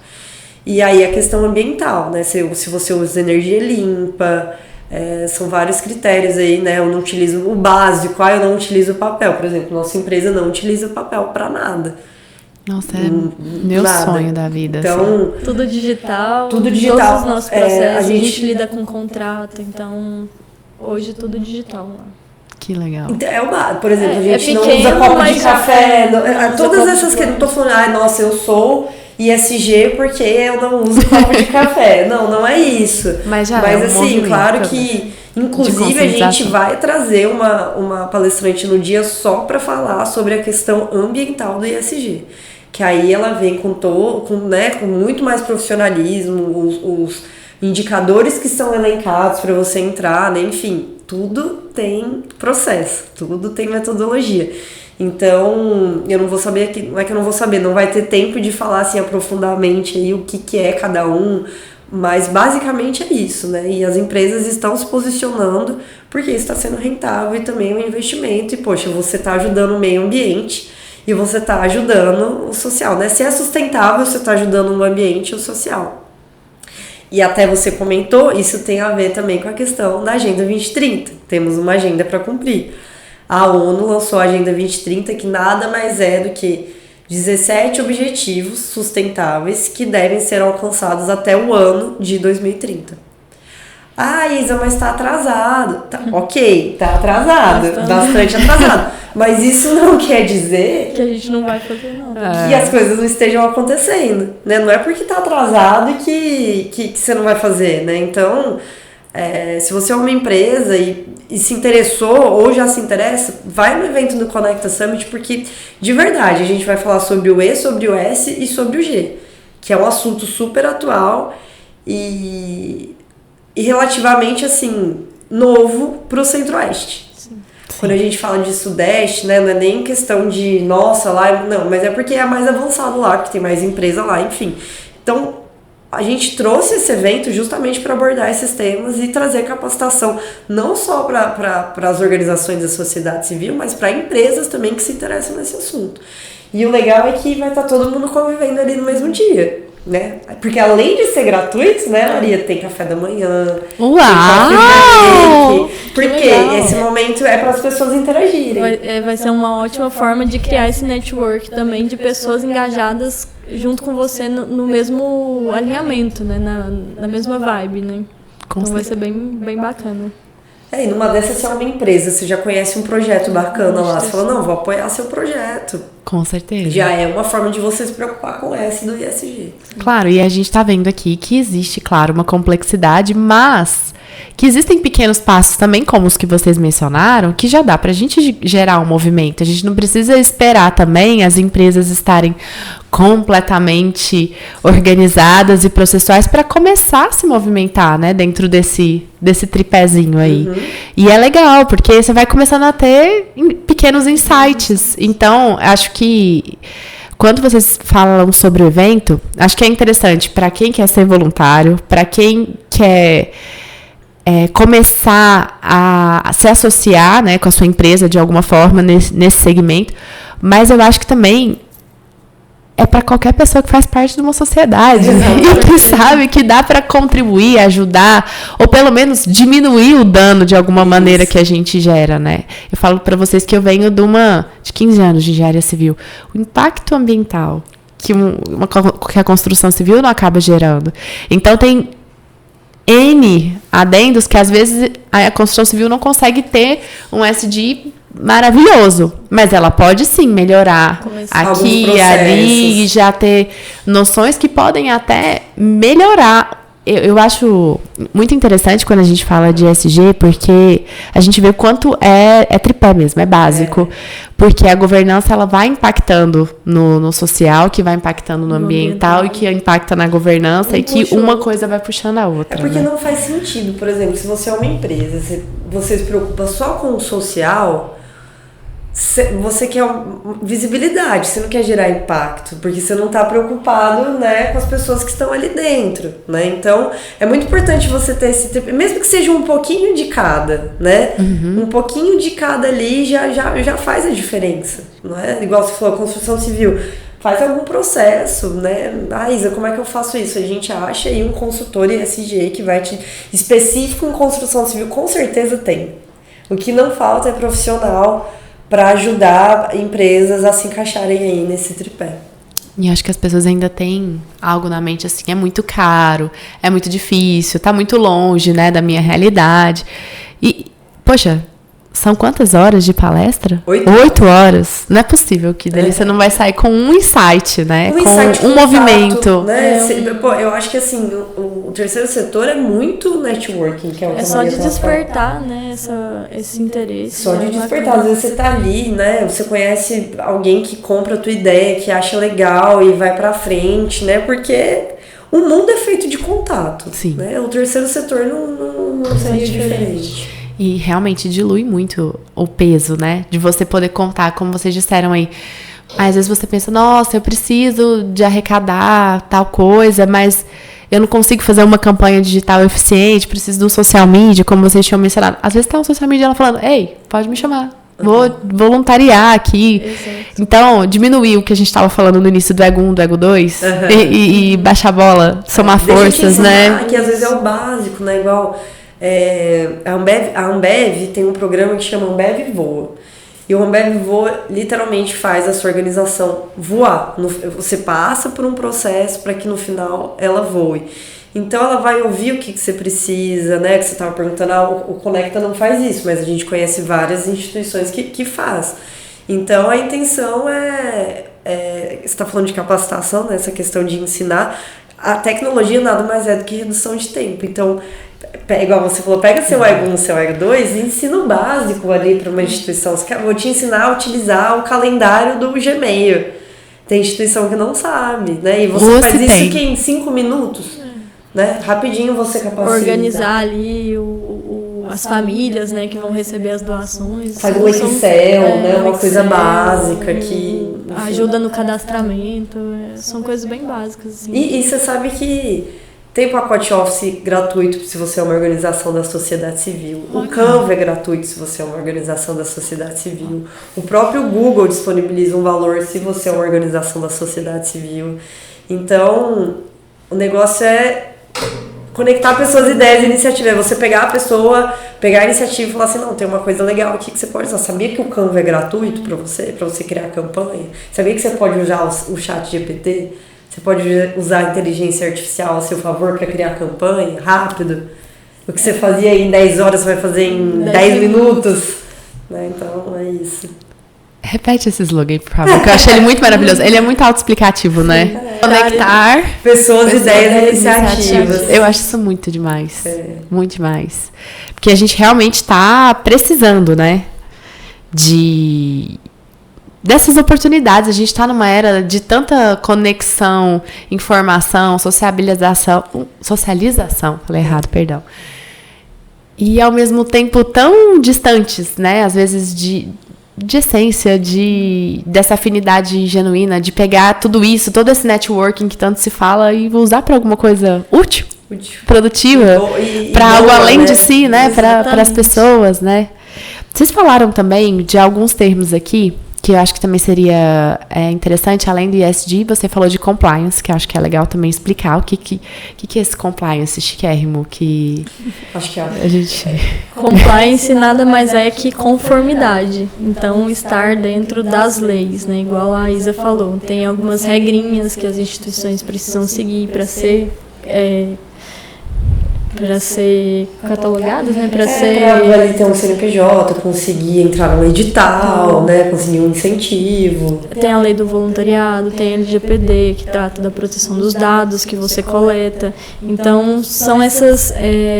E aí a questão ambiental, né? Se você usa energia limpa, são vários critérios aí, né? Eu não utilizo o básico, eu não utilizo papel, por exemplo, nossa empresa não utiliza papel para nada. Nossa, meu sonho da vida. Então, assim. Tudo digital, todos os nossos processos, a gente lida com contrato, então hoje tudo digital lá. Que legal. Então, por exemplo, a gente pequeno, não usa copo de café, não todas essas que eu não tô falando, nossa, eu sou ESG porque eu não uso copo de café. Não é isso. Mas assim, claro que inclusive a gente vai trazer uma palestrante no dia só para falar sobre a questão ambiental do ESG. Que aí ela vem com muito mais profissionalismo, os indicadores que são elencados para você entrar, né? Enfim, tudo tem processo, tudo tem metodologia. Então, eu não vou saber aqui, não é que eu não vou saber, não vai ter tempo de falar assim aprofundadamente aí o que é cada um, mas basicamente é isso, né? E as empresas estão se posicionando porque isso está sendo rentável e também um investimento. E, poxa, você está ajudando o meio ambiente e você está ajudando o social, né? Se é sustentável, você está ajudando o ambiente e o social. E até você comentou, isso tem a ver também com a questão da Agenda 2030. Temos uma agenda para cumprir. A ONU lançou a Agenda 2030, que nada mais é do que 17 objetivos sustentáveis que devem ser alcançados até o ano de 2030. Isa, mas tá atrasado. Ok, tá atrasado, bastante atrasado. Mas isso não quer dizer que a gente não vai fazer nada. Que as coisas não estejam acontecendo, né? Não é porque tá atrasado que você não vai fazer, né? Então, se você é uma empresa e se interessou ou já se interessa, vai no evento do Conecta Summit, porque de verdade a gente vai falar sobre o E, sobre o S e sobre o G, que é um assunto super atual e relativamente assim novo para o Centro-Oeste. Quando a gente fala de Sudeste, né, não é nem questão de nossa lá, não, mas é porque é mais avançado lá, porque tem mais empresa lá, enfim. Então a gente trouxe esse evento justamente para abordar esses temas e trazer capacitação não só para as organizações da sociedade civil, mas para empresas também que se interessam nesse assunto. E o legal é que vai estar todo mundo convivendo ali no mesmo dia, né? Porque além de ser gratuito, né, Maria, tem café da manhã, uau! Tem coffee break, porque esse momento é para as pessoas interagirem. Vai ser uma ótima forma de criar esse network também de pessoas engajadas junto com você no mesmo alinhamento, né? Na mesma vibe, né? Então vai ser bem bacana. E numa dessas você é uma empresa, você já conhece um projeto bacana lá, você fala, não, vou apoiar seu projeto. Com certeza. Já é uma forma de você se preocupar com o S do ISG. Claro, e a gente tá vendo aqui que existe, claro, uma complexidade, mas que existem pequenos passos também, como os que vocês mencionaram, que já dá pra gente gerar um movimento. A gente não precisa esperar também as empresas estarem completamente organizadas e processuais para começar a se movimentar, né, dentro desse tripézinho aí. Uhum. E é legal, porque você vai começando a ter pequenos insights. Então, acho que quando vocês falam sobre o evento, acho que é interessante para quem quer ser voluntário, para quem quer começar a se associar, né, com a sua empresa de alguma forma nesse segmento, mas eu acho que também é para qualquer pessoa que faz parte de uma sociedade e que sabe que dá para contribuir, ajudar, ou pelo menos diminuir o dano de alguma maneira que a gente gera, né? Eu falo para vocês que eu venho de 15 anos de engenharia civil. O impacto ambiental que a construção civil não acaba gerando. Então, tem N adendos que, às vezes, a construção civil não consegue ter um SD maravilhoso, mas ela pode sim melhorar aqui e ali e já ter noções que podem até melhorar. Eu acho muito interessante quando a gente fala de ESG, porque a gente vê o quanto é tripé mesmo, é básico. Porque a governança ela vai impactando no social, que vai impactando no ambiental e que impacta na governança e que uma coisa vai puxando a outra. É porque não faz sentido, por exemplo, se você é uma empresa, você se preocupa só com o social, você quer visibilidade, você não quer gerar impacto, porque você não está preocupado, né, com as pessoas que estão ali dentro, né? Então, é muito importante você ter mesmo que seja um pouquinho de cada, né? Uhum. Um pouquinho de cada ali já faz a diferença, não é? Igual você falou, construção civil, faz algum processo, né? Isa, como é que eu faço isso? A gente acha aí um consultor ESG que vai específico em construção civil, com certeza tem. O que não falta é profissional para ajudar empresas a se encaixarem aí nesse tripé. E acho que as pessoas ainda têm algo na mente assim, é muito caro, é muito difícil, tá muito longe, né, da minha realidade. E, poxa, são quantas horas de palestra? 8 horas. Não é possível que dali você não vai sair com um insight, né? Com um movimento. Né? Eu acho que assim, o terceiro setor é muito networking. Que é só de despertar, né? Esse interesse. Só de despertar. Às vezes você tá ali, né? Você conhece alguém que compra a tua ideia, que acha legal e vai pra frente, né? Porque o mundo é feito de contato. Sim. Né? O terceiro setor não seria diferente. E realmente dilui muito o peso, né? De você poder contar, como vocês disseram aí. Às vezes você pensa, nossa, eu preciso de arrecadar tal coisa, mas eu não consigo fazer uma campanha digital eficiente, preciso de um social media, como vocês tinham mencionado. Às vezes tá um social media ela falando, ei, pode me chamar. Vou voluntariar aqui. Exato. Então, diminuir o que a gente estava falando no início do Ego 1, do Ego 2 e baixar a bola, somar forças, né? Que às vezes é o básico, né? Igual... a Ambev tem um programa que chama Ambev Voa. E o Ambev Voa literalmente faz a sua organização voar. Você passa por um processo para que no final ela voe. Então ela vai ouvir o que você precisa, né? Que você estava perguntando, o Conecta não faz isso, mas a gente conhece várias instituições que faz. Então a intenção você está falando de capacitação, né? Essa questão de ensinar. a tecnologia nada mais é do que redução de tempo. Então, igual você falou, pega seu E1, seu E2 e ensino básico ali para uma instituição. Vou te ensinar a utilizar o calendário do Gmail. Tem instituição que não sabe, né? E você faz isso que em 5 minutos, né? Rapidinho você capacita. Organizar ali as famílias, né, que vão receber as doações. Faz um Excel, né? Uma coisa básica que... Ajuda no cadastramento. São coisas bem básicas, assim. E você sabe que tem pacote Office gratuito se você é uma organização da sociedade civil. O Canva é gratuito se você é uma organização da sociedade civil. O próprio Google disponibiliza um valor se você é uma organização da sociedade civil. Então, o negócio é conectar pessoas, ideias e iniciativas. É você pegar a pessoa, pegar a iniciativa e falar assim, não, tem uma coisa legal aqui que você pode usar. Sabia que o Canva é gratuito para você criar campanha? Sabia que você pode usar o chat GPT? Você pode usar a inteligência artificial a seu favor para criar campanha rápido. O que você fazia em 10 horas, você vai fazer em 10 minutos. Né? Então, é isso. Repete esse slogan, por favor, que eu achei ele muito maravilhoso. Ele é muito autoexplicativo, né? Conectar pessoas, ideias e iniciativas. Eu acho isso muito demais. Muito demais. Porque a gente realmente está precisando, né? Dessas oportunidades. A gente está numa era de tanta conexão, informação, socialização, falei errado, perdão. E ao mesmo tempo tão distantes, né? Às vezes de essência, dessa afinidade genuína, de pegar tudo isso, todo esse networking que tanto se fala e usar para alguma coisa útil, produtiva, para algo além, né, de si, né? Para as pessoas, né? Vocês falaram também de alguns termos aqui que eu acho que também seria interessante, além do ESG, você falou de compliance, que eu acho que é legal também explicar o que é esse compliance chiquérrimo que acho que a gente... Compliance nada mais é que conformidade, então estar dentro das leis, né? Igual a Isa falou, tem algumas regrinhas que as instituições precisam seguir para ser catalogadas, né? Para ter um CNPJ, conseguir entrar no edital, né? Conseguir um incentivo. Tem a lei do voluntariado, tem a LGPD, que trata da proteção dos dados que você coleta. Então, são essas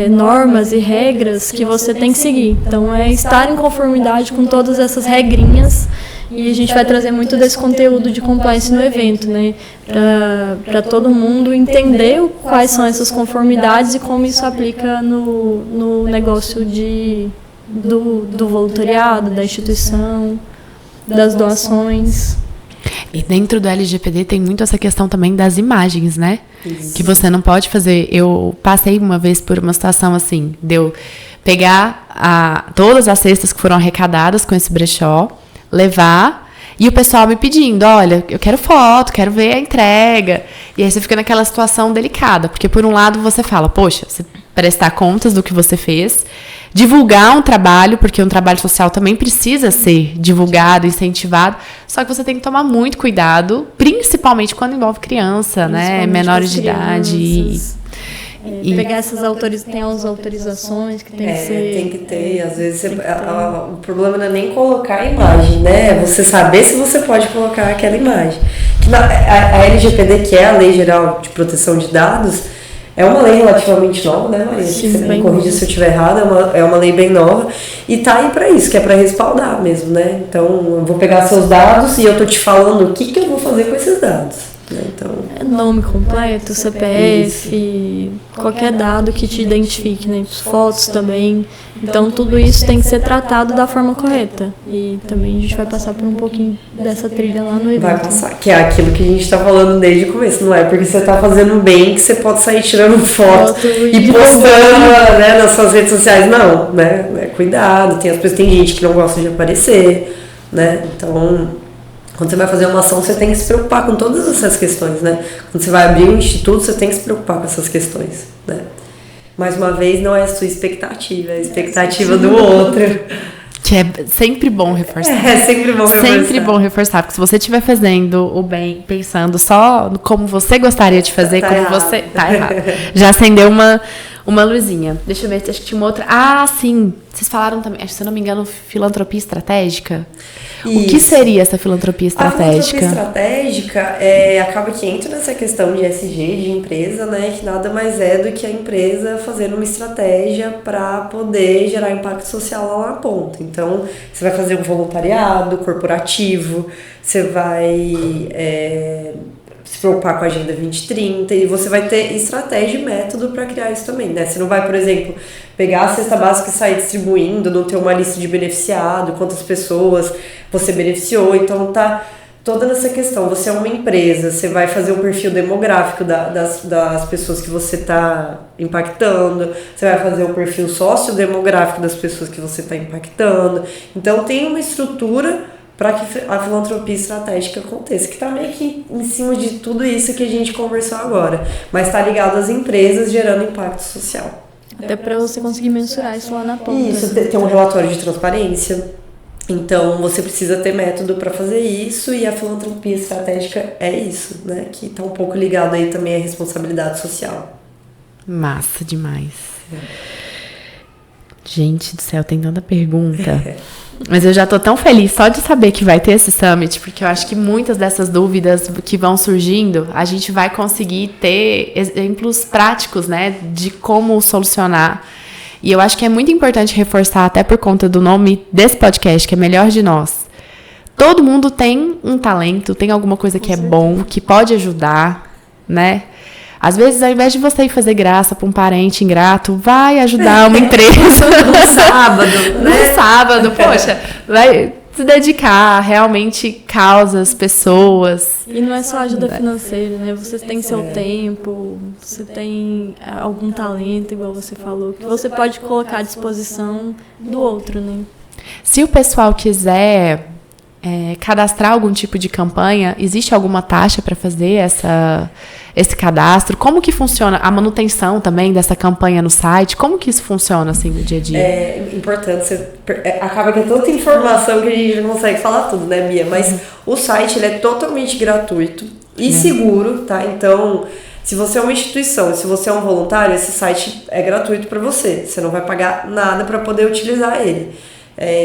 normas e regras que você tem que seguir. Então, é estar em conformidade com todas essas regrinhas. E a gente vai trazer muito desse conteúdo de compliance no evento, né? Para todo mundo entender quais são essas conformidades e como isso aplica no negócio do voluntariado, da instituição, das doações. E dentro do LGPD tem muito essa questão também das imagens, né? Isso. Que você não pode fazer. Eu passei uma vez por uma situação assim, de eu pegar todas as cestas que foram arrecadadas com esse brechó, levar, e o pessoal me pedindo, olha, eu quero foto, quero ver a entrega. E aí você fica naquela situação delicada, porque por um lado você fala, poxa, você prestar contas do que você fez, divulgar um trabalho, porque um trabalho social também precisa ser divulgado, incentivado, só que você tem que tomar muito cuidado, principalmente quando envolve criança, né, menores de idade. Pegar essas tem as autorizações que tem que ser... Tem que ter, às vezes o problema não é nem colocar a imagem, né? É você saber se você pode colocar aquela imagem. A LGPD, que é a Lei Geral de Proteção de Dados, é uma lei relativamente nova, né, Maria? Sim, você me corrija se eu estiver errada, é uma lei bem nova e tá aí pra isso, que é pra respaldar mesmo, né? Então, eu vou pegar seus dados e eu tô te falando o que eu vou fazer com esses dados. Então, nome completo, CPF, qualquer dado que te identifique, né? Fotos também. Então, tudo isso tem que ser tratado da forma correta. E também a gente vai passar por um pouquinho dessa trilha lá no evento. Vai passar, que é aquilo que a gente tá falando desde o começo. Não é porque você tá fazendo bem que você pode sair tirando foto e postando, né, nas suas redes sociais. Não, né? Cuidado, tem gente que não gosta de aparecer, né? Então... Quando você vai fazer uma ação, você tem que se preocupar com todas essas questões, né? Quando você vai abrir um instituto, você tem que se preocupar com essas questões, né? Mais uma vez, não é a sua expectativa, é a expectativa do outro. Que é sempre bom reforçar. Sempre bom reforçar. Sempre bom reforçar, porque se você estiver fazendo o bem, pensando só no como você gostaria de fazer, tá como errado. Você... Tá errado. Já acendeu Uma luzinha. Deixa eu ver, acho que tinha uma outra. Ah, sim. Vocês falaram também, se eu não me engano, filantropia estratégica. Isso. O que seria essa filantropia estratégica? A filantropia estratégica acaba que entra nessa questão de ESG, de empresa, né? Que nada mais é do que a empresa fazendo uma estratégia para poder gerar impacto social lá na ponta. Então, você vai fazer um voluntariado corporativo, você vai se preocupar com a Agenda 2030 e você vai ter estratégia e método para criar isso também, né? Você não vai, por exemplo, pegar a cesta básica e sair distribuindo, não ter uma lista de beneficiado, quantas pessoas você beneficiou, então tá toda nessa questão. Você é uma empresa, você vai fazer um perfil demográfico das pessoas que você está impactando, você vai fazer um perfil sociodemográfico das pessoas que você está impactando, então tem uma estrutura para que a filantropia estratégica aconteça, que está meio que em cima de tudo isso que a gente conversou agora, mas está ligado às empresas gerando impacto social. Até para você conseguir mensurar isso lá na ponta. Isso, tem um relatório de transparência, então você precisa ter método para fazer isso, e a filantropia estratégica é isso, né? Que está um pouco ligado aí também à responsabilidade social. Massa demais. Gente do céu, tem tanta pergunta. Mas eu já tô tão feliz só de saber que vai ter esse summit, porque eu acho que muitas dessas dúvidas que vão surgindo, a gente vai conseguir ter exemplos práticos, né, de como solucionar. E eu acho que é muito importante reforçar, até por conta do nome desse podcast, que é Melhor de Nós. Todo mundo tem um talento, tem alguma coisa que é bom, que pode ajudar, né? Às vezes, ao invés de você ir fazer graça para um parente ingrato, vai ajudar uma empresa. No sábado, né? No sábado, poxa, vai se dedicar a realmente causas, pessoas. E não é só ajuda financeira, né? Você tem seu tempo, você tem algum talento, igual você falou, que você pode colocar à disposição do outro, né? Se o pessoal quiser cadastrar algum tipo de campanha, existe alguma taxa para fazer esse cadastro? Como que funciona a manutenção também dessa campanha no site? Como que isso funciona assim no dia a dia? É importante, acaba que é tanta informação que a gente não consegue falar tudo, né, Bia? Mas o site ele é totalmente gratuito e seguro, tá? Então, se você é uma instituição, se você é um voluntário, esse site é gratuito para você. Você não vai pagar nada para poder utilizar ele.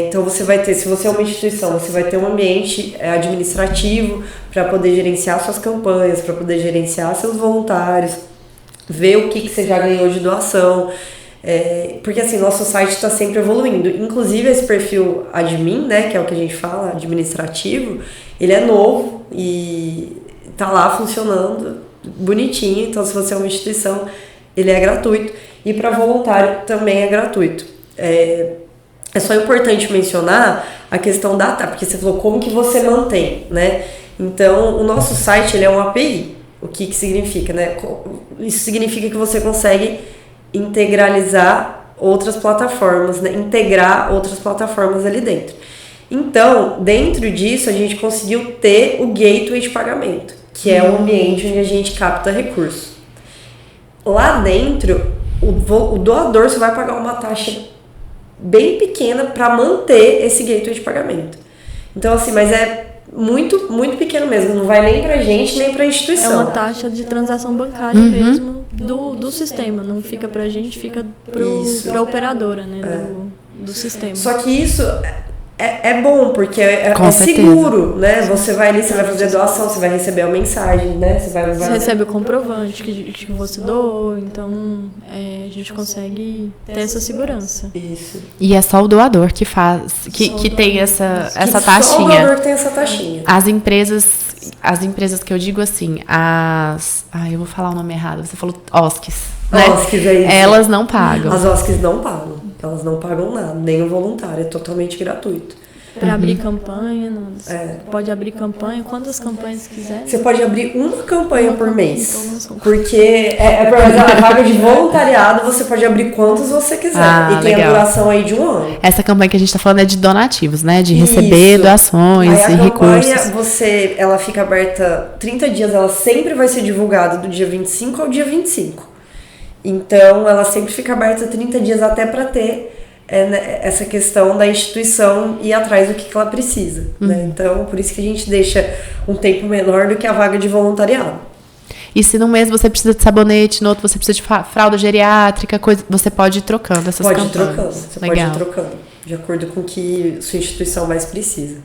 Então você vai ter, se você é uma instituição, você vai ter um ambiente administrativo para poder gerenciar suas campanhas, para poder gerenciar seus voluntários, ver o que você já ganhou de doação, porque assim, nosso site está sempre evoluindo, inclusive esse perfil admin, né, que é o que a gente fala, administrativo, ele é novo e tá lá funcionando bonitinho, então se você é uma instituição, ele é gratuito, e para voluntário também é gratuito. É só importante mencionar a questão da ATA, porque você falou como que você mantém, né? Então, o nosso site ele é um API. O que significa, né? Isso significa que você consegue integralizar outras plataformas, né? Integrar outras plataformas ali dentro. Então, dentro disso, a gente conseguiu ter o gateway de pagamento, que é o ambiente onde a gente capta recursos. Lá dentro, o doador só vai pagar uma taxa bem pequena para manter esse gateway de pagamento. Então, assim, mas é muito, muito pequeno mesmo. Não vai nem pra gente, nem pra instituição. É uma taxa de transação bancária mesmo do sistema. Não fica pra gente, fica pra operadora, né? Do sistema. Só que isso é bom, porque é seguro, né? Você vai ali, você vai fazer doação, você vai receber a mensagem, né? Você recebe o comprovante que você doou, então a gente consegue ter essa segurança. Isso. E é só o doador que faz, que tem essa taxinha. Só o doador tem essa taxinha. As empresas que eu digo assim, eu vou falar o nome errado, você falou OSCs, né? OSCs, é isso. Elas não pagam. As OSCs não pagam. Elas não pagam nada, nem o voluntário, é totalmente gratuito. Para abrir campanha, pode abrir campanha, quantas campanhas quiser. Você pode abrir uma campanha por mês, porque a vaga de voluntariado você pode abrir quantas você quiser, e tem a duração aí de 1 ano. Essa campanha que a gente está falando é de donativos, né? De receber doações e recursos. A campanha, ela fica aberta 30 dias, ela sempre vai ser divulgada do dia 25 ao dia 25. Então, ela sempre fica aberta 30 dias até para ter essa questão da instituição ir atrás do que ela precisa. Né? Então, por isso que a gente deixa um tempo menor do que a vaga de voluntariado. E se num mês você precisa de sabonete, no outro você precisa de fralda geriátrica, você pode ir trocando essas campanhas. Pode ir trocando, você pode ir trocando, de acordo com o que sua instituição mais precisa.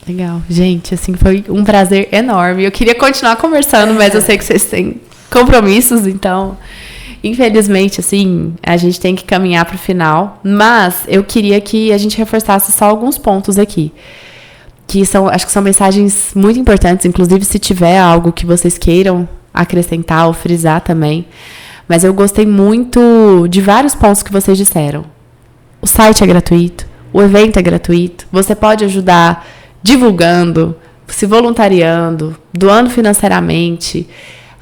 Legal. Gente, assim, foi um prazer enorme. Eu queria continuar conversando, mas eu sei que vocês têm compromissos, então... Infelizmente, assim, a gente tem que caminhar para o final, mas eu queria que a gente reforçasse só alguns pontos aqui, que acho que são mensagens muito importantes, inclusive se tiver algo que vocês queiram acrescentar ou frisar também, mas eu gostei muito de vários pontos que vocês disseram. O site é gratuito, o evento é gratuito, você pode ajudar divulgando, se voluntariando, doando financeiramente,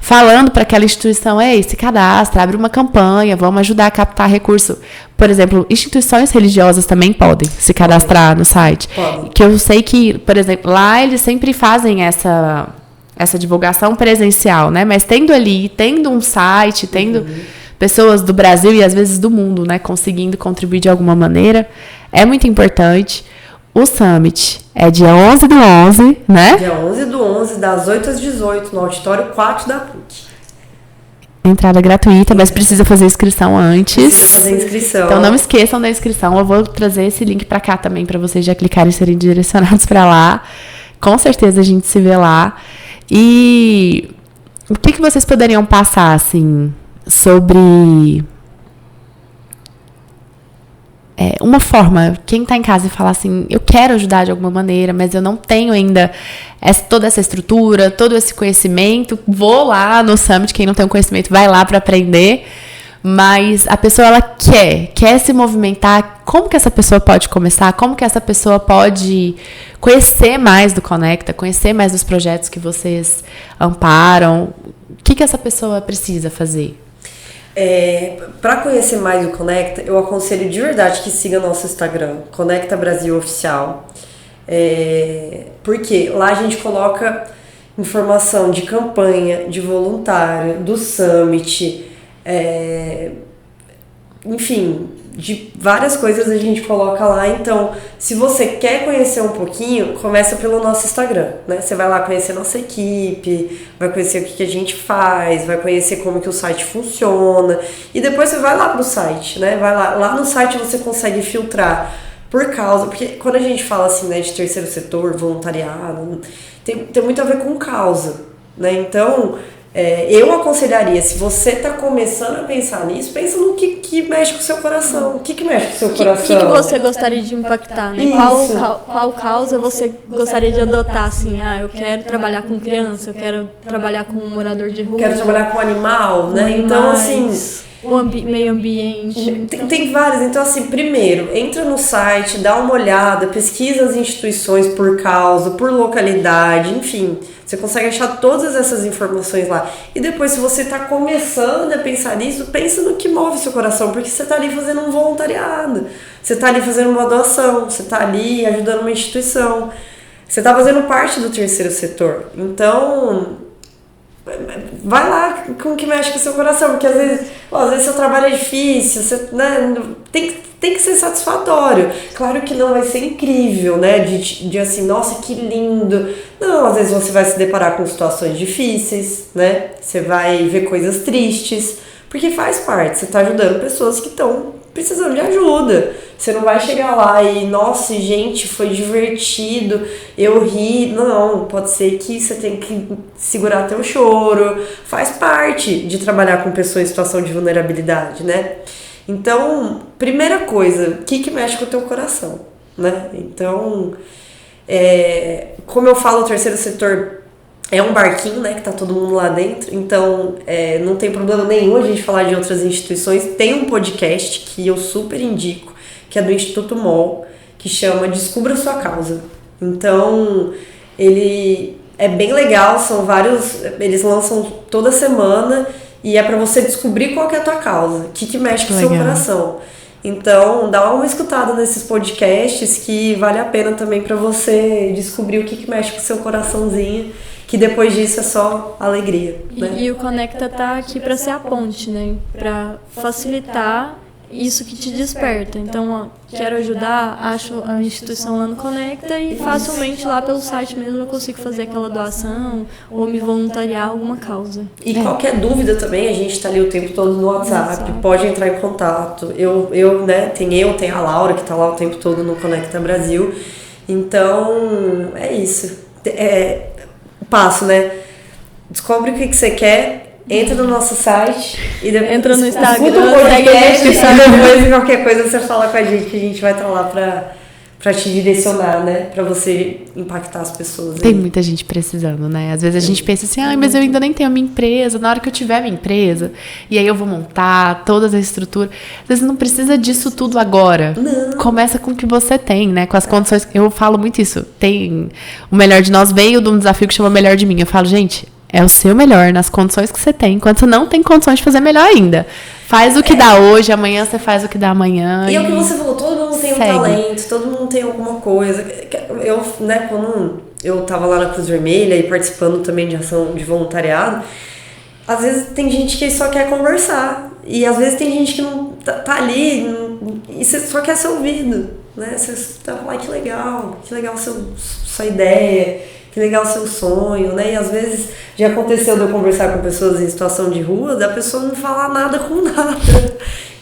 falando para aquela instituição, ei, se cadastra, abre uma campanha, vamos ajudar a captar recurso. Por exemplo, instituições religiosas também podem se cadastrar no site. Que eu sei que, por exemplo, lá eles sempre fazem essa divulgação presencial, né? Mas tendo um site, tendo pessoas do Brasil e às vezes do mundo, né, conseguindo contribuir de alguma maneira, é muito importante. O Summit é dia 11/11, né? Dia 11/11, das 8 às 18, no auditório 4 da PUC. Entrada gratuita, mas precisa fazer inscrição antes. Precisa fazer inscrição. Então não esqueçam da inscrição. Eu vou trazer esse link pra cá também, pra vocês já clicarem e serem direcionados pra lá. Com certeza a gente se vê lá. E o que vocês poderiam passar, assim, sobre... uma forma, quem está em casa e fala assim, eu quero ajudar de alguma maneira, mas eu não tenho ainda toda essa estrutura, todo esse conhecimento, vou lá no Summit, quem não tem o conhecimento vai lá para aprender, mas a pessoa ela quer se movimentar, como que essa pessoa pode começar, como que essa pessoa pode conhecer mais do Conecta, conhecer mais dos projetos que vocês amparam, o que essa pessoa precisa fazer? Para conhecer mais o Conecta, eu aconselho de verdade que siga nosso Instagram, Conecta Brasil Oficial, porque lá a gente coloca informação de campanha, de voluntário, do Summit, enfim, de várias coisas a gente coloca lá. Então, se você quer conhecer um pouquinho, começa pelo nosso Instagram, né? Você vai lá conhecer nossa equipe, vai conhecer o que a gente faz, vai conhecer como que o site funciona, e depois você vai lá pro site, né? Vai lá no site você consegue filtrar por causa, porque quando a gente fala assim, né, de terceiro setor, voluntariado, tem muito a ver com causa, né? Então, eu aconselharia, se você está começando a pensar nisso, pensa no que mexe com o seu coração. O que mexe com o seu coração? O que você gostaria de impactar, né? Qual causa você gostaria de adotar, assim? Eu quero trabalhar com criança, eu quero trabalhar com um morador de rua. Quero trabalhar com animal, né? Então, assim... O meio ambiente. Tem várias. Então, assim, primeiro, entra no site, dá uma olhada, pesquisa as instituições por causa, por localidade, enfim. Você consegue achar todas essas informações lá. E depois, se você está começando a pensar nisso, pensa no que move seu coração, porque você está ali fazendo um voluntariado, você está ali fazendo uma doação, você está ali ajudando uma instituição, você está fazendo parte do terceiro setor. Então... vai lá com o que mexe com o seu coração, porque às vezes seu trabalho é difícil, né, tem que ser satisfatório. Claro que não vai ser incrível, né, de assim, nossa, que lindo. Não, às vezes você vai se deparar com situações difíceis, né, você vai ver coisas tristes, porque faz parte, você está ajudando pessoas que estão precisando de ajuda. Você não vai chegar lá e, nossa, gente, foi divertido, eu ri. Não, pode ser que você tenha que segurar teu choro. Faz parte de trabalhar com pessoas em situação de vulnerabilidade, né? Então, primeira coisa, o que mexe com o teu coração, né? Então, como eu falo, o terceiro setor é um barquinho, né, que tá todo mundo lá dentro, então não tem problema nenhum a gente falar de outras instituições. Tem um podcast que eu super indico, que é do Instituto MOL, que chama Descubra Sua Causa. Então, ele é bem legal, são vários, eles lançam toda semana, e é para você descobrir qual que é a tua causa, o que mexe com o seu coração. Então, dá uma escutada nesses podcasts que vale a pena também para você descobrir o que mexe com o seu coraçãozinho, que depois disso é só alegria, né? E o Conecta tá aqui para ser a ponte, né? Para facilitar isso que te desperta. Então, ó, quero ajudar, acho a instituição lá no Conecta e facilmente lá pelo site mesmo eu consigo fazer aquela doação ou me voluntariar a alguma causa. E qualquer dúvida também, a gente tá ali o tempo todo no WhatsApp, pode entrar em contato. Né, tem a Laura que tá lá o tempo todo no Conecta Brasil. Então, é isso. O passo, né? Descobre o que você quer. Entra no nosso site e depois entra no Instagram, depois qualquer coisa você fala com a gente vai estar lá pra te direcionar, né? Pra você impactar as pessoas. Tem muita gente precisando, né? Às vezes a gente pensa assim, mas eu ainda nem tenho a minha empresa. Na hora que eu tiver a minha empresa, e aí eu vou montar toda a estrutura. Às vezes não precisa disso tudo agora. Não. Começa com o que você tem, né? Com as condições. Eu falo muito isso. O Melhor de Nós veio de um desafio que chama Melhor de Mim. Eu falo, gente, é o seu melhor nas condições que você tem. Enquanto você não tem condições de fazer melhor ainda. Faz o que dá hoje, amanhã você faz o que dá amanhã. E é o que você falou, todo mundo tem um talento, todo mundo tem alguma coisa. Eu, né, quando eu tava lá na Cruz Vermelha e participando também de ação de voluntariado, às vezes tem gente que só quer conversar. E às vezes tem gente que não tá ali e você só quer ser ouvido, né? Você tá lá, que legal sua ideia. Que legal o seu sonho, né? E às vezes já aconteceu de eu conversar com pessoas em situação de rua, da pessoa não falar nada com nada.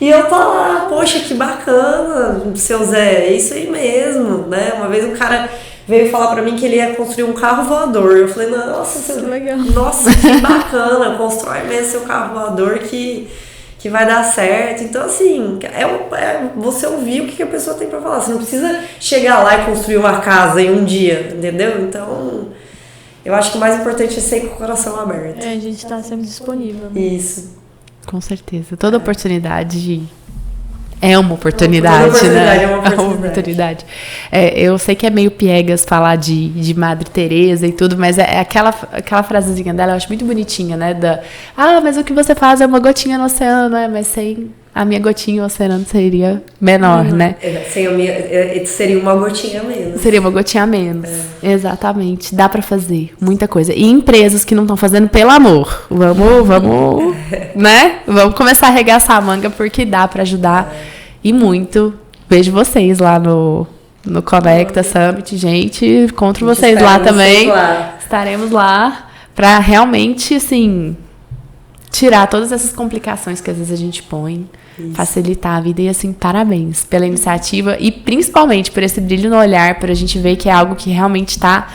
E eu tô lá, poxa, que bacana, seu Zé, é isso aí mesmo, né? Uma vez um cara veio falar pra mim que ele ia construir um carro voador. Eu falei, nossa, que legal. Nossa, que bacana, constrói mesmo seu carro voador que vai dar certo. Então, assim, é você ouvir o que a pessoa tem pra falar. Você não precisa chegar lá e construir uma casa em um dia, entendeu? Então, eu acho que o mais importante é ser com o coração aberto. A gente tá sempre disponível. Né? Isso. Com certeza. Toda oportunidade é uma oportunidade, né? É uma oportunidade. Eu sei que é meio piegas falar de Madre Teresa e tudo, mas é aquela frasezinha dela, eu acho muito bonitinha, né? Mas o que você faz é uma gotinha no oceano, mas sem a minha gotinha o oceano seria menor, né? Sem a minha, seria uma gotinha a menos. Seria uma gotinha a menos. Exatamente. Dá pra fazer muita coisa. E empresas que não estão fazendo, pelo amor, vamos, né? Vamos começar a arregaçar a manga porque dá pra ajudar e muito. Vejo vocês lá no Conecta Summit, gente. Encontro vocês lá também. Estaremos lá pra realmente, assim, tirar todas essas complicações que às vezes a gente põe. Isso. Facilitar a vida e, assim, parabéns pela iniciativa e principalmente por esse brilho no olhar, por a gente ver que é algo que realmente está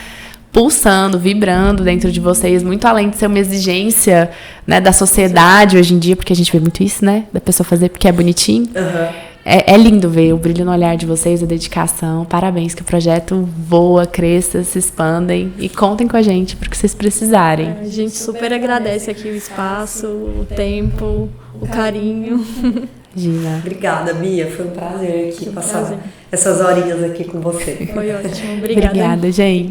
pulsando, vibrando dentro de vocês, muito além de ser uma exigência, né, da sociedade hoje em dia, porque a gente vê muito isso, né, da pessoa fazer porque é bonitinho. Uhum. É lindo ver o brilho no olhar de vocês, a dedicação. Parabéns, que o projeto voa, cresça, se expandem e contem com a gente porque vocês precisarem. A gente super agradece aqui o espaço, o tempo, o carinho. Gina. Obrigada, Bia. Foi um prazer aqui passar essas horinhas aqui com você. Foi ótimo. Obrigada, gente.